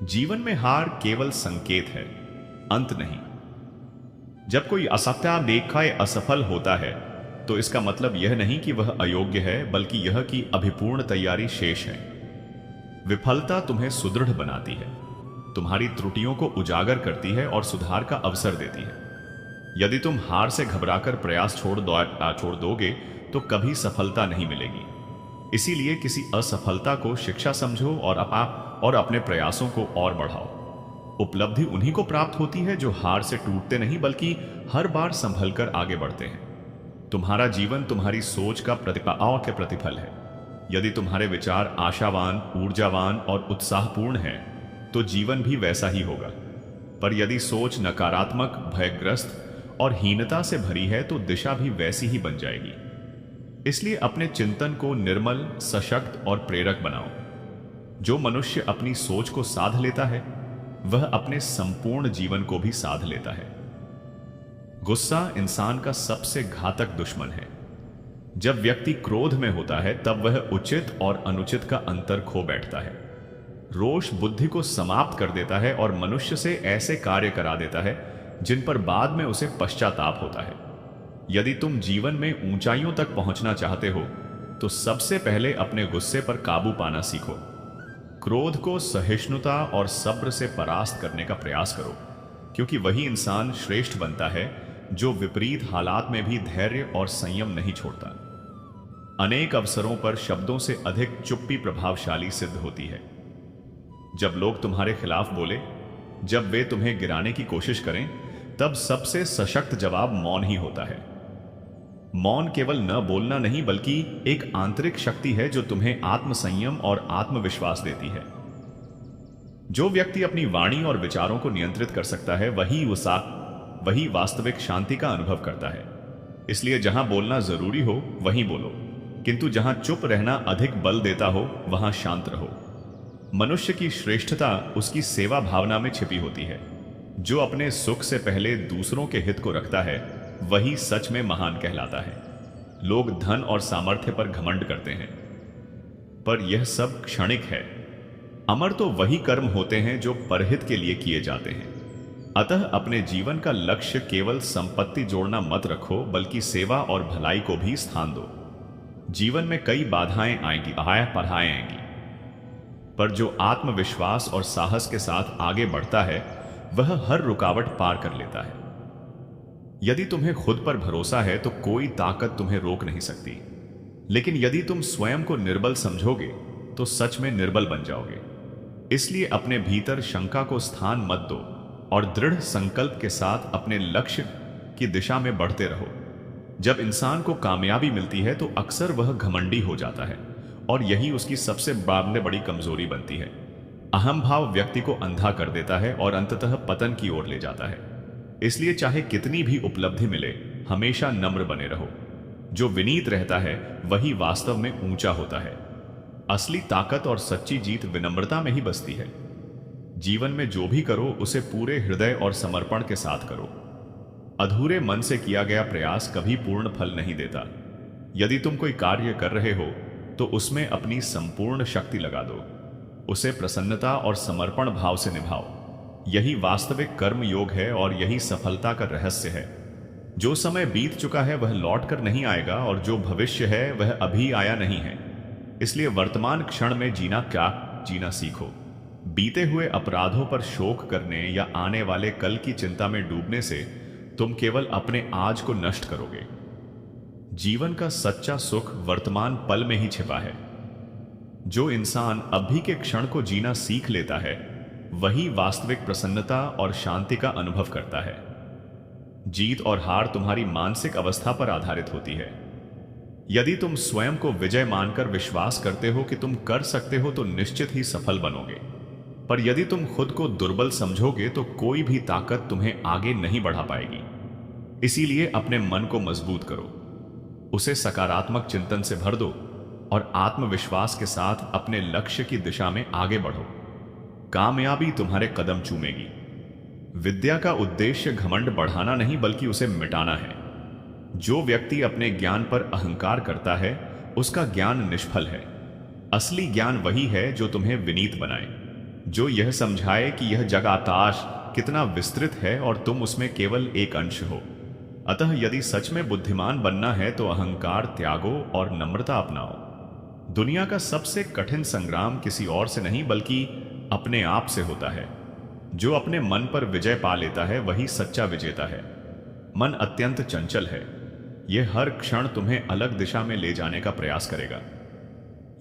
जीवन में हार केवल संकेत है, अंत नहीं। जब कोई असफलता असफल होता है तो इसका मतलब यह नहीं कि वह अयोग्य है, बल्कि यह कि अभिपूर्ण तैयारी शेष है। विफलता तुम्हें सुदृढ़ बनाती है, तुम्हारी त्रुटियों को उजागर करती है और सुधार का अवसर देती है। यदि तुम हार से घबराकर प्रयास छोड़ दोगे तो कभी सफलता नहीं मिलेगी। इसीलिए किसी असफलता को शिक्षा समझो और अपने प्रयासों को और बढ़ाओ। उपलब्धि उन्हीं को प्राप्त होती है जो हार से टूटते नहीं, बल्कि हर बार संभलकर आगे बढ़ते हैं। तुम्हारा जीवन तुम्हारी सोच का प्रतिफल है। यदि तुम्हारे विचार आशावान, ऊर्जावान और उत्साहपूर्ण हैं, तो जीवन भी वैसा ही होगा। पर यदि सोच नकारात्मक, भयग्रस्त और हीनता से भरी है, तो दिशा भी वैसी ही बन जाएगी। इसलिए अपने चिंतन को निर्मल, सशक्त और प्रेरक बनाओ। जो मनुष्य अपनी सोच को साध लेता है, वह अपने संपूर्ण जीवन को भी साध लेता है। गुस्सा इंसान का सबसे घातक दुश्मन है। जब व्यक्ति क्रोध में होता है, तब वह उचित और अनुचित का अंतर खो बैठता है। रोष बुद्धि को समाप्त कर देता है और मनुष्य से ऐसे कार्य करा देता है जिन पर बाद में उसे पश्चाताप होता है। यदि तुम जीवन में ऊंचाइयों तक पहुंचना चाहते हो, तो सबसे पहले अपने गुस्से पर काबू पाना सीखो। क्रोध को सहिष्णुता और सब्र से परास्त करने का प्रयास करो, क्योंकि वही इंसान श्रेष्ठ बनता है जो विपरीत हालात में भी धैर्य और संयम नहीं छोड़ता। अनेक अवसरों पर शब्दों से अधिक चुप्पी प्रभावशाली सिद्ध होती है। जब लोग तुम्हारे खिलाफ बोले, जब वे तुम्हें गिराने की कोशिश करें, तब सबसे सशक्त जवाब मौन ही होता है। मौन केवल न बोलना नहीं, बल्कि एक आंतरिक शक्ति है जो तुम्हें आत्मसंयम और आत्मविश्वास देती है। जो व्यक्ति अपनी वाणी और विचारों को नियंत्रित कर सकता है, वही वास्तविक शांति का अनुभव करता है। इसलिए जहां बोलना जरूरी हो वहीं बोलो, किंतु जहां चुप रहना अधिक बल देता हो, वहां शांत रहो। मनुष्य की श्रेष्ठता उसकी सेवा भावना में छिपी होती है। जो अपने सुख से पहले दूसरों के हित को रखता है, वही सच में महान कहलाता है। लोग धन और सामर्थ्य पर घमंड करते हैं, पर यह सब क्षणिक है। अमर तो वही कर्म होते हैं जो परहित के लिए किए जाते हैं। अतः अपने जीवन का लक्ष्य केवल संपत्ति जोड़ना मत रखो, बल्कि सेवा और भलाई को भी स्थान दो। जीवन में कई बाधाएं आएंगी, पर जो आत्मविश्वास और साहस के साथ आगे बढ़ता है, वह हर रुकावट पार कर लेता है। यदि तुम्हें खुद पर भरोसा है, तो कोई ताकत तुम्हें रोक नहीं सकती। लेकिन यदि तुम स्वयं को निर्बल समझोगे, तो सच में निर्बल बन जाओगे। इसलिए अपने भीतर शंका को स्थान मत दो और दृढ़ संकल्प के साथ अपने लक्ष्य की दिशा में बढ़ते रहो। जब इंसान को कामयाबी मिलती है, तो अक्सर वह घमंडी हो जाता है, और यही उसकी सबसे बड़ी कमजोरी बनती है। अहम भाव व्यक्ति को अंधा कर देता है और अंततः पतन की ओर ले जाता है। इसलिए चाहे कितनी भी उपलब्धि मिले, हमेशा नम्र बने रहो। जो विनीत रहता है, वही वास्तव में ऊंचा होता है। असली ताकत और सच्ची जीत विनम्रता में ही बसती है। जीवन में जो भी करो, उसे पूरे हृदय और समर्पण के साथ करो। अधूरे मन से किया गया प्रयास कभी पूर्ण फल नहीं देता। यदि तुम कोई कार्य कर रहे हो, तो उसमें अपनी संपूर्ण शक्ति लगा दो। उसे प्रसन्नता और समर्पण भाव से निभाओ। यही वास्तविक कर्म योग है और यही सफलता का रहस्य है। जो समय बीत चुका है वह लौट कर नहीं आएगा, और जो भविष्य है वह अभी आया नहीं है। इसलिए वर्तमान क्षण में जीना सीखो। बीते हुए अपराधों पर शोक करने या आने वाले कल की चिंता में डूबने से तुम केवल अपने आज को नष्ट करोगे। जीवन का सच्चा सुख वर्तमान पल में ही छिपा है। जो इंसान अभी के क्षण को जीना सीख लेता है, वही वास्तविक प्रसन्नता और शांति का अनुभव करता है। जीत और हार तुम्हारी मानसिक अवस्था पर आधारित होती है। यदि तुम स्वयं को विजय मानकर विश्वास करते हो कि तुम कर सकते हो, तो निश्चित ही सफल बनोगे। पर यदि तुम खुद को दुर्बल समझोगे, तो कोई भी ताकत तुम्हें आगे नहीं बढ़ा पाएगी। इसीलिए अपने मन को मजबूत करो, उसे सकारात्मक चिंतन से भर दो और आत्मविश्वास के साथ अपने लक्ष्य की दिशा में आगे बढ़ो। कामयाबी तुम्हारे कदम चूमेगी। विद्या का उद्देश्य घमंड बढ़ाना नहीं, बल्कि उसे मिटाना है। जो व्यक्ति अपने ज्ञान पर अहंकार करता है, उसका ज्ञान निष्फल है। असली ज्ञान वही है जो तुम्हें विनीत बनाए, जो यह समझाए कि यह जग कितना विस्तृत है और तुम उसमें केवल एक अंश हो। अतः यदि सच में बुद्धिमान बनना है तो अहंकार त्यागो और नम्रता अपनाओ। दुनिया का सबसे कठिन संग्राम किसी और से नहीं बल्कि अपने आप से होता है। जो अपने मन पर विजय पा लेता है वही सच्चा विजेता है। मन अत्यंत चंचल है। यह हर क्षण तुम्हें अलग दिशा में ले जाने का प्रयास करेगा।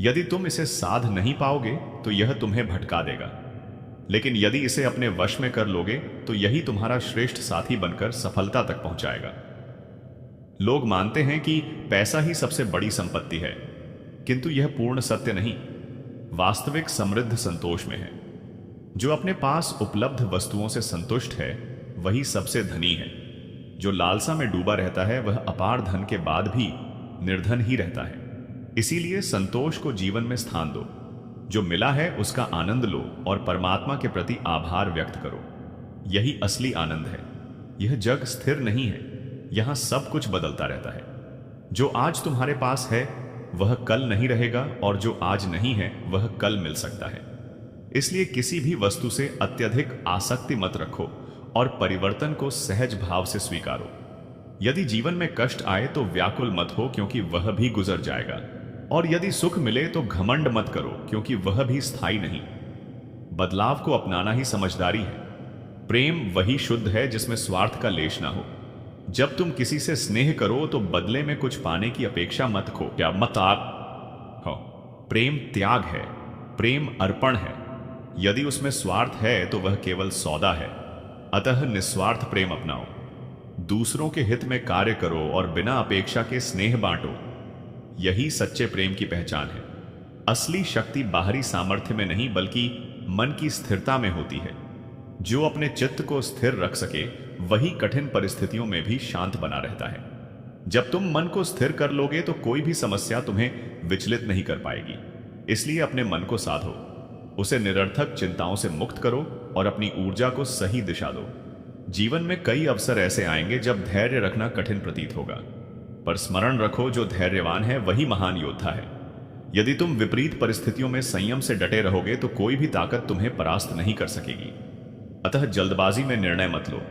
यदि तुम इसे साध नहीं पाओगे तो यह तुम्हें भटका देगा, लेकिन यदि इसे अपने वश में कर लोगे तो यही तुम्हारा श्रेष्ठ साथी बनकर सफलता तक पहुंचाएगा। लोग मानते हैं कि पैसा ही सबसे बड़ी संपत्ति है, किंतु यह पूर्ण सत्य नहीं। वास्तविक समृद्ध संतोष में है। जो अपने पास उपलब्ध वस्तुओं से संतुष्ट है वही सबसे धनी है। जो लालसा में डूबा रहता है वह अपार धन के बाद भी निर्धन ही रहता है। इसीलिए संतोष को जीवन में स्थान दो। जो मिला है उसका आनंद लो और परमात्मा के प्रति आभार व्यक्त करो। यही असली आनंद है। यह जग स्थिर नहीं है, यहां सब कुछ बदलता रहता है। जो आज तुम्हारे पास है वह कल नहीं रहेगा और जो आज नहीं है वह कल मिल सकता है। इसलिए किसी भी वस्तु से अत्यधिक आसक्ति मत रखो और परिवर्तन को सहज भाव से स्वीकारो। यदि जीवन में कष्ट आए तो व्याकुल मत हो, क्योंकि वह भी गुजर जाएगा। और यदि सुख मिले तो घमंड मत करो, क्योंकि वह भी स्थायी नहीं। बदलाव को अपनाना ही समझदारी है। प्रेम वही शुद्ध है जिसमें स्वार्थ का लेश ना हो। जब तुम किसी से स्नेह करो तो बदले में कुछ पाने की अपेक्षा मत खो। क्या मत हो। प्रेम त्याग है, प्रेम अर्पण है। यदि उसमें स्वार्थ है तो वह केवल सौदा है। अतः निस्वार्थ प्रेम अपनाओ। दूसरों के हित में कार्य करो और बिना अपेक्षा के स्नेह बांटो। यही सच्चे प्रेम की पहचान है। असली शक्ति बाहरी सामर्थ्य में नहीं बल्कि मन की स्थिरता में होती है। जो अपने चित्त को स्थिर रख सके वही कठिन परिस्थितियों में भी शांत बना रहता है। जब तुम मन को स्थिर कर लोगे तो कोई भी समस्या तुम्हें विचलित नहीं कर पाएगी। इसलिए अपने मन को साधो, उसे निरर्थक चिंताओं से मुक्त करो और अपनी ऊर्जा को सही दिशा दो। जीवन में कई अवसर ऐसे आएंगे जब धैर्य रखना कठिन प्रतीत होगा, पर स्मरण रखो जो धैर्यवान है वही महान योद्धा है। यदि तुम विपरीत परिस्थितियों में संयम से डटे रहोगे तो कोई भी ताकत तुम्हें परास्त नहीं कर सकेगी। अतः जल्दबाजी में निर्णय मत लो,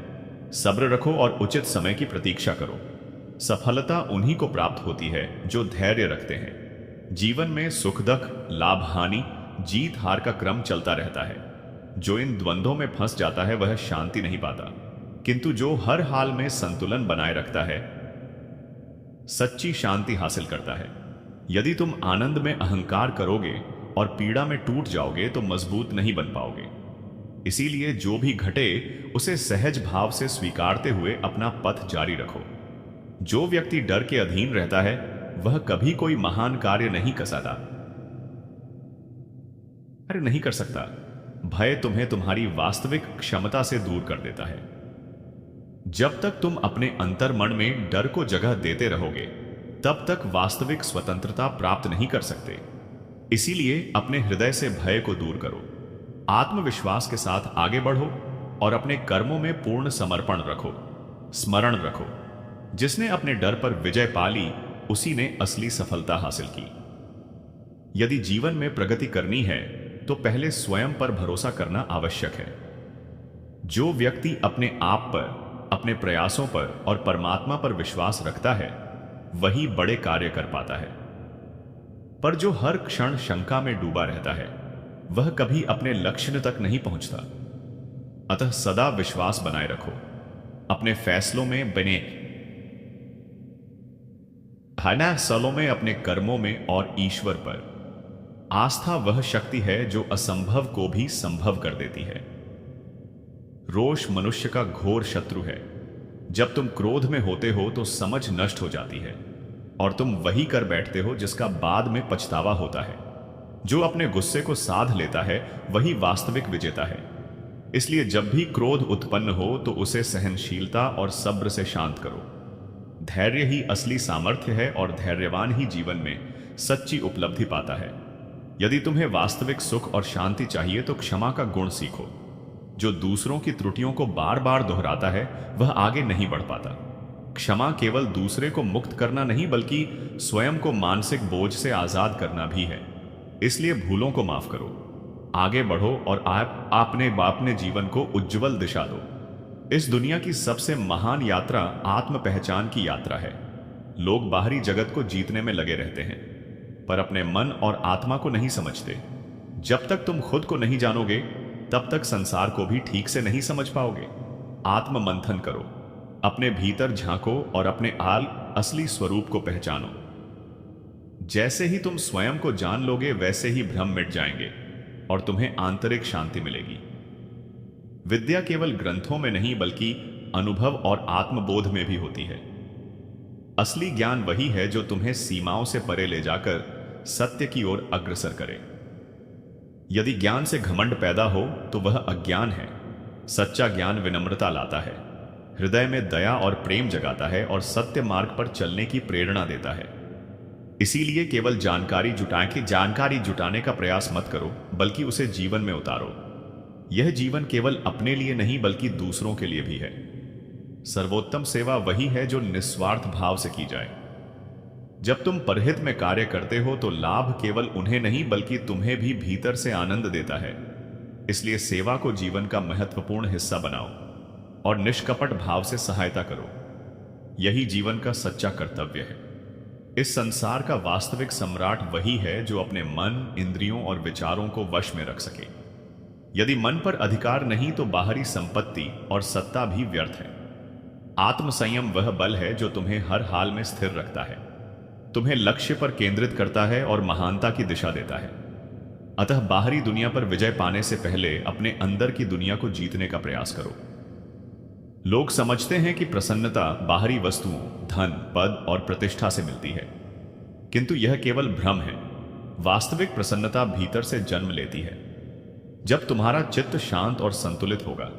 सब्र रखो और उचित समय की प्रतीक्षा करो। सफलता उन्हीं को प्राप्त होती है जो धैर्य रखते हैं। जीवन में सुख दुख, लाभ हानि, जीत हार का क्रम चलता रहता है। जो इन द्वंद्वों में फंस जाता है वह शांति नहीं पाता, किंतु जो हर हाल में संतुलन बनाए रखता है सच्ची शांति हासिल करता है। यदि तुम आनंद में अहंकार करोगे और पीड़ा में टूट जाओगे तो मजबूत नहीं बन पाओगे। इसीलिए जो भी घटे उसे सहज भाव से स्वीकारते हुए अपना पथ जारी रखो। जो व्यक्ति डर के अधीन रहता है वह कभी कोई महान कार्य नहीं कर सकता। अरे नहीं कर सकता। भय तुम्हें तुम्हारी वास्तविक क्षमता से दूर कर देता है। जब तक तुम अपने अंतर्मन में डर को जगह देते रहोगे तब तक वास्तविक स्वतंत्रता प्राप्त नहीं कर सकते। इसीलिए अपने हृदय से भय को दूर करो, आत्मविश्वास के साथ आगे बढ़ो और अपने कर्मों में पूर्ण समर्पण रखो। स्मरण रखो, जिसने अपने डर पर विजय पा ली उसी ने असली सफलता हासिल की। यदि जीवन में प्रगति करनी है तो पहले स्वयं पर भरोसा करना आवश्यक है। जो व्यक्ति अपने आप पर, अपने प्रयासों पर और परमात्मा पर विश्वास रखता है वही बड़े कार्य कर पाता है। पर जो हर क्षण शंका में डूबा रहता है वह कभी अपने लक्ष्य तक नहीं पहुंचता। अतः सदा विश्वास बनाए रखो, अपने फैसलों में बने सलों में, अपने कर्मों में और ईश्वर पर। आस्था वह शक्ति है जो असंभव को भी संभव कर देती है। रोष मनुष्य का घोर शत्रु है। जब तुम क्रोध में होते हो तो समझ नष्ट हो जाती है और तुम वही कर बैठते हो जिसका बाद में पछतावा होता है। जो अपने गुस्से को साध लेता है वही वास्तविक विजेता है। इसलिए जब भी क्रोध उत्पन्न हो तो उसे सहनशीलता और सब्र से शांत करो। धैर्य ही असली सामर्थ्य है और धैर्यवान ही जीवन में सच्ची उपलब्धि पाता है। यदि तुम्हें वास्तविक सुख और शांति चाहिए तो क्षमा का गुण सीखो। जो दूसरों की त्रुटियों को बार बार दोहराता है वह आगे नहीं बढ़ पाता। क्षमा केवल दूसरे को मुक्त करना नहीं बल्कि स्वयं को मानसिक बोझ से आजाद करना भी है। इसलिए भूलों को माफ करो, आगे बढ़ो और आप अपने जीवन को उज्जवल दिशा दो। इस दुनिया की सबसे महान यात्रा आत्म पहचान की यात्रा है। लोग बाहरी जगत को जीतने में लगे रहते हैं, पर अपने मन और आत्मा को नहीं समझते। जब तक तुम खुद को नहीं जानोगे, तब तक संसार को भी ठीक से नहीं समझ पाओगे। आत्म मंथन करो, अपने भीतर झांको और अपने असली स्वरूप को पहचानो। जैसे ही तुम स्वयं को जान लोगे, वैसे ही भ्रम मिट जाएंगे और तुम्हें आंतरिक शांति मिलेगी। विद्या केवल ग्रंथों में नहीं, बल्कि अनुभव और आत्मबोध में भी होती है। असली ज्ञान वही है जो तुम्हें सीमाओं से परे ले जाकर सत्य की ओर अग्रसर करे। यदि ज्ञान से घमंड पैदा हो तो वह अज्ञान है। सच्चा ज्ञान विनम्रता लाता है, हृदय में दया और प्रेम जगाता है और सत्य मार्ग पर चलने की प्रेरणा देता है। इसीलिए केवल जानकारी जुटाने का प्रयास मत करो, बल्कि उसे जीवन में उतारो। यह जीवन केवल अपने लिए नहीं, बल्कि दूसरों के लिए भी है। सर्वोत्तम सेवा वही है जो निस्वार्थ भाव से की जाए। जब तुम परहित में कार्य करते हो तो लाभ केवल उन्हें नहीं, बल्कि तुम्हें भी भीतर से आनंद देता है। इसलिए सेवा को जीवन का महत्वपूर्ण हिस्सा बनाओ और निष्कपट भाव से सहायता करो। यही जीवन का सच्चा कर्तव्य है। इस संसार का वास्तविक सम्राट वही है जो अपने मन, इंद्रियों और विचारों को वश में रख सके। यदि मन पर अधिकार नहीं तो बाहरी संपत्ति और सत्ता भी व्यर्थ है। आत्म संयम वह बल है जो तुम्हें हर हाल में स्थिर रखता है, तुम्हें लक्ष्य पर केंद्रित करता है और महानता की दिशा देता है। अतः बाहरी दुनिया पर विजय पाने से पहले अपने अंदर की दुनिया को जीतने का प्रयास करो। लोग समझते हैं कि प्रसन्नता बाहरी वस्तुओं, धन, पद और प्रतिष्ठा से मिलती है, किंतु यह केवल भ्रम है। वास्तविक प्रसन्नता भीतर से जन्म लेती है। जब तुम्हारा चित्त शांत और संतुलित होगा,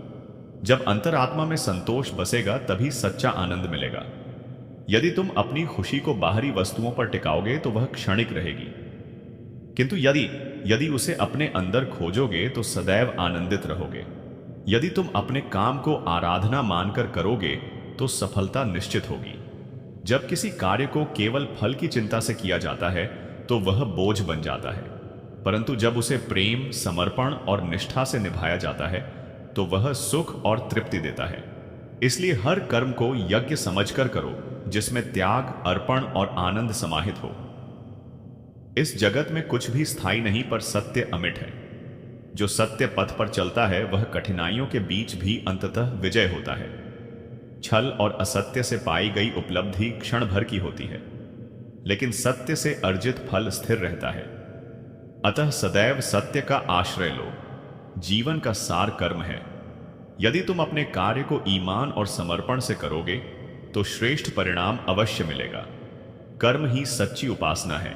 जब अंतरात्मा में संतोष बसेगा, तभी सच्चा आनंद मिलेगा। यदि तुम अपनी खुशी को बाहरी वस्तुओं पर टिकाओगे तो वह क्षणिक रहेगी, किंतु यदि उसे अपने अंदर खोजोगे तो सदैव आनंदित रहोगे। यदि तुम अपने काम को आराधना मानकर करोगे तो सफलता निश्चित होगी। जब किसी कार्य को केवल फल की चिंता से किया जाता है तो वह बोझ बन जाता है, परंतु जब उसे प्रेम, समर्पण और निष्ठा से निभाया जाता है तो वह सुख और तृप्ति देता है। इसलिए हर कर्म को यज्ञ समझकर करो, जिसमें त्याग, अर्पण और आनंद समाहित हो। इस जगत में कुछ भी स्थायी नहीं, पर सत्य अमिट है। जो सत्य पथ पर चलता है वह कठिनाइयों के बीच भी अंततः विजय होता है। छल और असत्य से पाई गई उपलब्धि क्षण भर की होती है, लेकिन सत्य से अर्जित फल स्थिर रहता है। अतः सदैव सत्य का आश्रय लो। जीवन का सार कर्म है। यदि तुम अपने कार्य को ईमान और समर्पण से करोगे तो श्रेष्ठ परिणाम अवश्य मिलेगा। कर्म ही सच्ची उपासना है।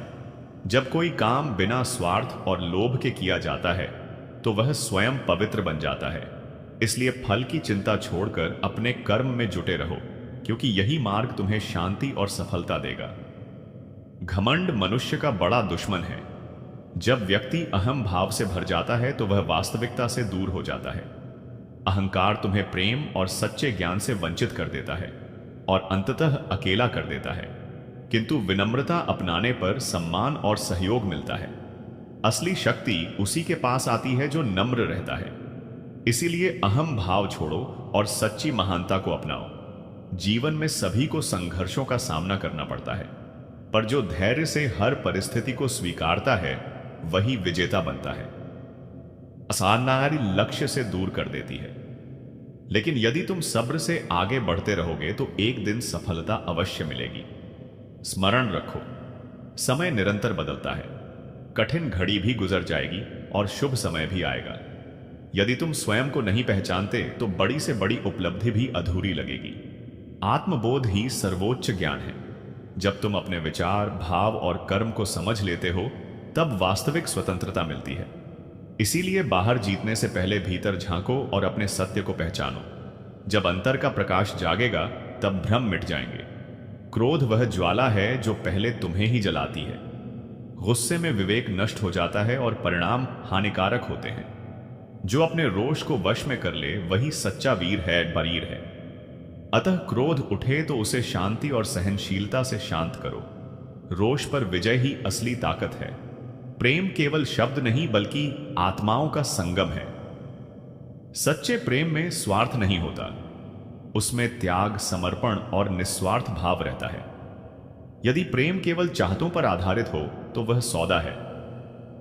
जब कोई काम बिना स्वार्थ और लोभ के किया जाता है तो वह स्वयं पवित्र बन जाता है। इसलिए फल की चिंता छोड़कर अपने कर्म में जुटे रहो, क्योंकि यही मार्ग तुम्हें शांति और सफलता देगा। घमंड मनुष्य का बड़ा दुश्मन है। जब व्यक्ति अहम भाव से भर जाता है तो वह वास्तविकता से दूर हो जाता है। अहंकार तुम्हें प्रेम और सच्चे ज्ञान से वंचित कर देता है और अंततः अकेला कर देता है, किंतु विनम्रता अपनाने पर सम्मान और सहयोग मिलता है। असली शक्ति उसी के पास आती है जो नम्र रहता है। इसीलिए अहम भाव छोड़ो और सच्ची महानता को अपनाओ। जीवन में सभी को संघर्षों का सामना करना पड़ता है, पर जो धैर्य से हर परिस्थिति को स्वीकारता है वही विजेता बनता है। आसानी लक्ष्य से दूर कर देती है, लेकिन यदि तुम सब्र से आगे बढ़ते रहोगे तो एक दिन सफलता अवश्य मिलेगी। स्मरण रखो, समय निरंतर बदलता है। कठिन घड़ी भी गुजर जाएगी और शुभ समय भी आएगा। यदि तुम स्वयं को नहीं पहचानते तो बड़ी से बड़ी उपलब्धि भी अधूरी लगेगी। आत्मबोध ही सर्वोच्च ज्ञान है। जब तुम अपने विचार, भाव और कर्म को समझ लेते हो तब वास्तविक स्वतंत्रता मिलती है। इसीलिए बाहर जीतने से पहले भीतर झांको और अपने सत्य को पहचानो। जब अंतर का प्रकाश जागेगा तब भ्रम मिट जाएंगे। क्रोध वह ज्वाला है जो पहले तुम्हें ही जलाती है। गुस्से में विवेक नष्ट हो जाता है और परिणाम हानिकारक होते हैं। जो अपने रोष को वश में कर ले वही सच्चा वीर है। अतः क्रोध उठे तो उसे शांति और सहनशीलता से शांत करो। रोष पर विजय ही असली ताकत है। प्रेम केवल शब्द नहीं बल्कि आत्माओं का संगम है। सच्चे प्रेम में स्वार्थ नहीं होता, उसमें त्याग, समर्पण और निस्वार्थ भाव रहता है। यदि प्रेम केवल चाहतों पर आधारित हो तो वह सौदा है।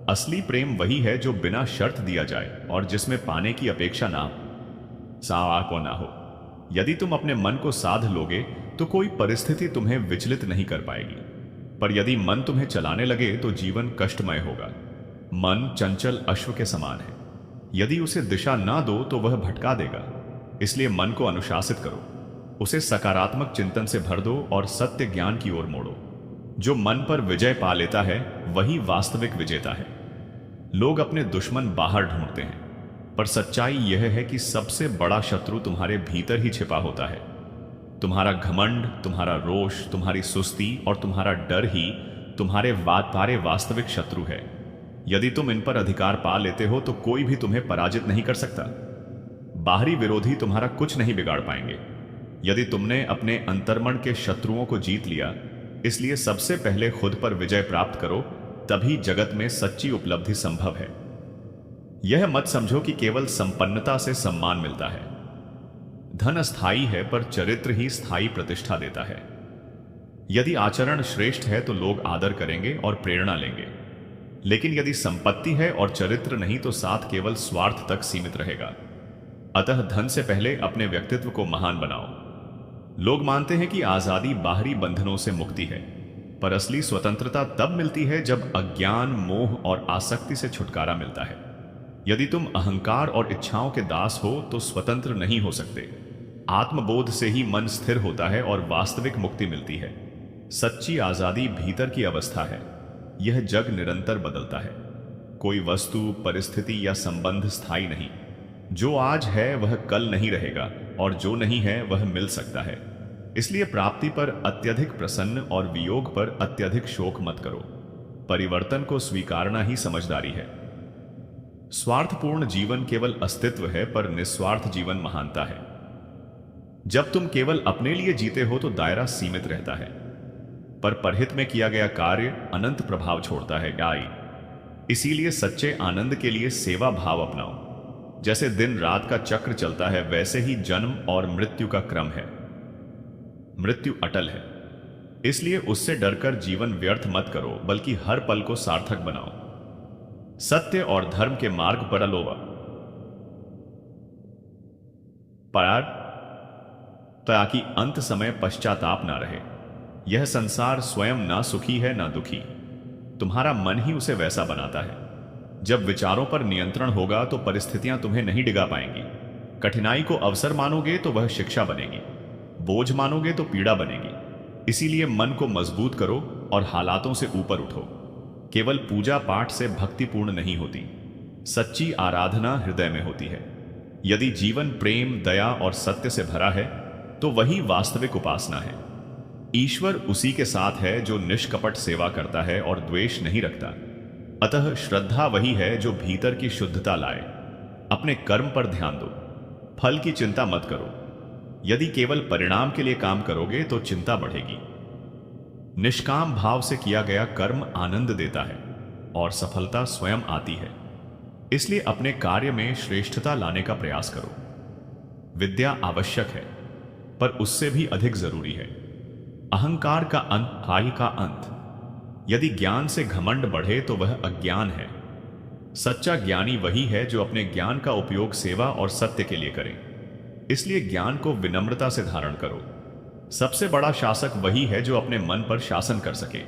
असली प्रेम वही है जो बिना शर्त दिया जाए और जिसमें पाने की अपेक्षा ना को ना हो। यदि तुम अपने मन को साध लोगे तो कोई परिस्थिति तुम्हें विचलित नहीं कर पाएगी, पर यदि मन तुम्हें चलाने लगे तो जीवन कष्टमय होगा। मन चंचल अश्व के समान है, यदि उसे दिशा ना दो तो वह भटका देगा। इसलिए मन को अनुशासित करो, उसे सकारात्मक चिंतन से भर दो और सत्य ज्ञान की ओर मोड़ो। जो मन पर विजय पा लेता है वही वास्तविक विजेता है। लोग अपने दुश्मन बाहर ढूंढते हैं, पर सच्चाई यह है कि सबसे बड़ा शत्रु तुम्हारे भीतर ही छिपा होता है। तुम्हारा घमंड, तुम्हारा रोष, तुम्हारी सुस्ती और तुम्हारा डर ही तुम्हारे वास्तविक शत्रु है। यदि तुम इन पर अधिकार पा लेते हो तो कोई भी तुम्हें पराजित नहीं कर सकता। बाहरी विरोधी तुम्हारा कुछ नहीं बिगाड़ पाएंगे यदि तुमने अपने अंतर्मन के शत्रुओं को जीत लिया। इसलिए सबसे पहले खुद पर विजय प्राप्त करो, तभी जगत में सच्ची उपलब्धि संभव है। यह मत समझो कि केवल संपन्नता से सम्मान मिलता है। धन अस्थायी है, पर चरित्र ही स्थायी प्रतिष्ठा देता है। यदि आचरण श्रेष्ठ है तो लोग आदर करेंगे और प्रेरणा लेंगे, लेकिन यदि संपत्ति है और चरित्र नहीं तो साथ केवल स्वार्थ तक सीमित रहेगा। अतः धन से पहले अपने व्यक्तित्व को महान बनाओ। लोग मानते हैं कि आजादी बाहरी बंधनों से मुक्ति है, पर असली स्वतंत्रता तब मिलती है जब अज्ञान, मोह और आसक्ति से छुटकारा मिलता है। यदि तुम अहंकार और इच्छाओं के दास हो तो स्वतंत्र नहीं हो सकते। आत्मबोध से ही मन स्थिर होता है और वास्तविक मुक्ति मिलती है। सच्ची आजादी भीतर की अवस्था है। यह जग निरंतर बदलता है। कोई वस्तु, परिस्थिति या संबंध स्थायी नहीं। जो आज है वह कल नहीं रहेगा और जो नहीं है वह मिल सकता है। इसलिए प्राप्ति पर अत्यधिक प्रसन्न और वियोग पर अत्यधिक शोक मत करो। परिवर्तन को स्वीकारना ही समझदारी है। स्वार्थपूर्ण जीवन केवल अस्तित्व है, पर निस्वार्थ जीवन महानता है। जब तुम केवल अपने लिए जीते हो तो दायरा सीमित रहता है, पर परहित में किया गया कार्य अनंत प्रभाव छोड़ता है। इसीलिए सच्चे आनंद के लिए सेवा भाव अपनाओ। जैसे दिन रात का चक्र चलता है, वैसे ही जन्म और मृत्यु का क्रम है। मृत्यु अटल है, इसलिए उससे डरकर जीवन व्यर्थ मत करो, बल्कि हर पल को सार्थक बनाओ। सत्य और धर्म के मार्ग पर अलोवा पर, ताकि अंत समय पश्चाताप ना रहे। यह संसार स्वयं ना सुखी है ना दुखी, तुम्हारा मन ही उसे वैसा बनाता है। जब विचारों पर नियंत्रण होगा तो परिस्थितियां तुम्हें नहीं डिगा पाएंगी। कठिनाई को अवसर मानोगे तो वह शिक्षा बनेगी, बोझ मानोगे तो पीड़ा बनेगी। इसीलिए मन को मजबूत करो और हालातों से ऊपर उठो। केवल पूजा पाठ से भक्ति पूर्ण नहीं होती, सच्ची आराधना हृदय में होती है। यदि जीवन प्रेम, दया और सत्य से भरा है तो वही वास्तविक उपासना है। ईश्वर उसी के साथ है जो निष्कपट सेवा करता है और द्वेष नहीं रखता। अतः श्रद्धा वही है जो भीतर की शुद्धता लाए। अपने कर्म पर ध्यान दो, फल की चिंता मत करो। यदि केवल परिणाम के लिए काम करोगे तो चिंता बढ़ेगी। निष्काम भाव से किया गया कर्म आनंद देता है और सफलता स्वयं आती है। इसलिए अपने कार्य में श्रेष्ठता लाने का प्रयास करो। विद्या आवश्यक है, पर उससे भी अधिक जरूरी है। अहंकार का अंत, हाय का अंत। यदि ज्ञान से घमंड बढ़े तो वह अज्ञान है। सच्चा ज्ञानी वही है जो अपने ज्ञान का उपयोग सेवा और सत्य के लिए करे। इसलिए ज्ञान को विनम्रता से धारण करो। सबसे बड़ा शासक वही है जो अपने मन पर शासन कर सके।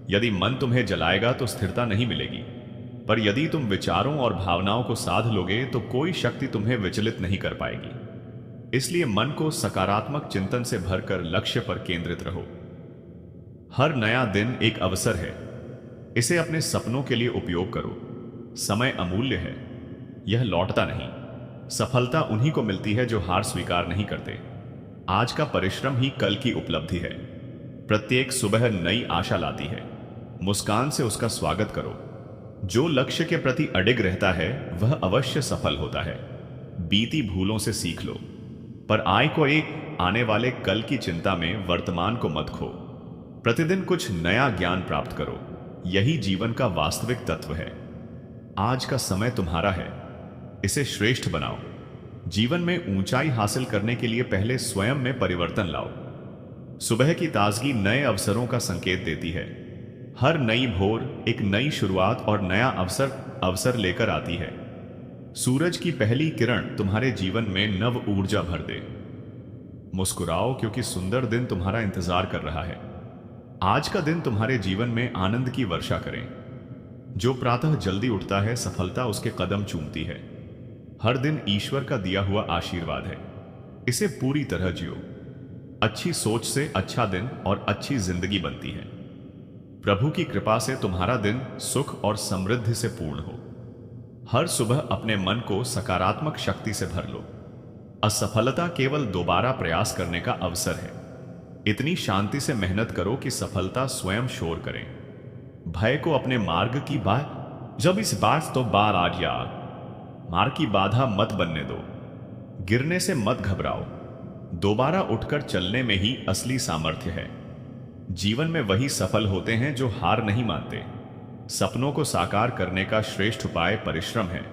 यदि मन तुम्हें जलाएगा तो स्थिरता नहीं मिलेगी, पर यदि तुम विचारों और भावनाओं को साध लोगे तो कोई शक्ति तुम्हें विचलित नहीं कर पाएगी। इसलिए मन को सकारात्मक चिंतन से भरकर लक्ष्य पर केंद्रित रहो। हर नया दिन एक अवसर है, इसे अपने सपनों के लिए उपयोग करो। समय अमूल्य है, यह लौटता नहीं। सफलता उन्हीं को मिलती है जो हार स्वीकार नहीं करते। आज का परिश्रम ही कल की उपलब्धि है। प्रत्येक सुबह नई आशा लाती है। मुस्कान से उसका स्वागत करो। जो लक्ष्य के प्रति अडिग रहता है वह अवश्य सफल होता है। बीती भूलों से सीख लो, पर आने वाले कल की चिंता में वर्तमान को मत खो। प्रतिदिन कुछ नया ज्ञान प्राप्त करो। यही जीवन का वास्तविक तत्व है। आज का समय तुम्हारा है, इसे श्रेष्ठ बनाओ। जीवन में ऊंचाई हासिल करने के लिए पहले स्वयं में परिवर्तन लाओ। सुबह की ताजगी नए अवसरों का संकेत देती है। हर नई भोर एक नई शुरुआत और नया अवसर लेकर आती है। सूरज की पहली किरण तुम्हारे जीवन में नव ऊर्जा भर दे। मुस्कुराओ क्योंकि सुंदर दिन तुम्हारा इंतजार कर रहा है। आज का दिन तुम्हारे जीवन में आनंद की वर्षा करें। जो प्रातः जल्दी उठता है, सफलता उसके कदम चूमती है। हर दिन ईश्वर का दिया हुआ आशीर्वाद है, इसे पूरी तरह जियो। अच्छी सोच से अच्छा दिन और अच्छी जिंदगी बनती है। प्रभु की कृपा से तुम्हारा दिन सुख और समृद्धि से पूर्ण हो। हर सुबह अपने मन को सकारात्मक शक्ति से भर लो। असफलता केवल दोबारा प्रयास करने का अवसर है। इतनी शांति से मेहनत करो कि सफलता स्वयं शोर करे। भय को अपने मार्ग की जब इस बात तो बार आ गया, मार्ग की बाधा मत बनने दो। गिरने से मत घबराओ, दोबारा उठकर चलने में ही असली सामर्थ्य है। जीवन में वही सफल होते हैं जो हार नहीं मानते। सपनों को साकार करने का श्रेष्ठ उपाय परिश्रम है।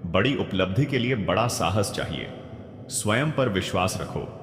बड़ी उपलब्धि के लिए बड़ा साहस चाहिए। स्वयं पर विश्वास रखो।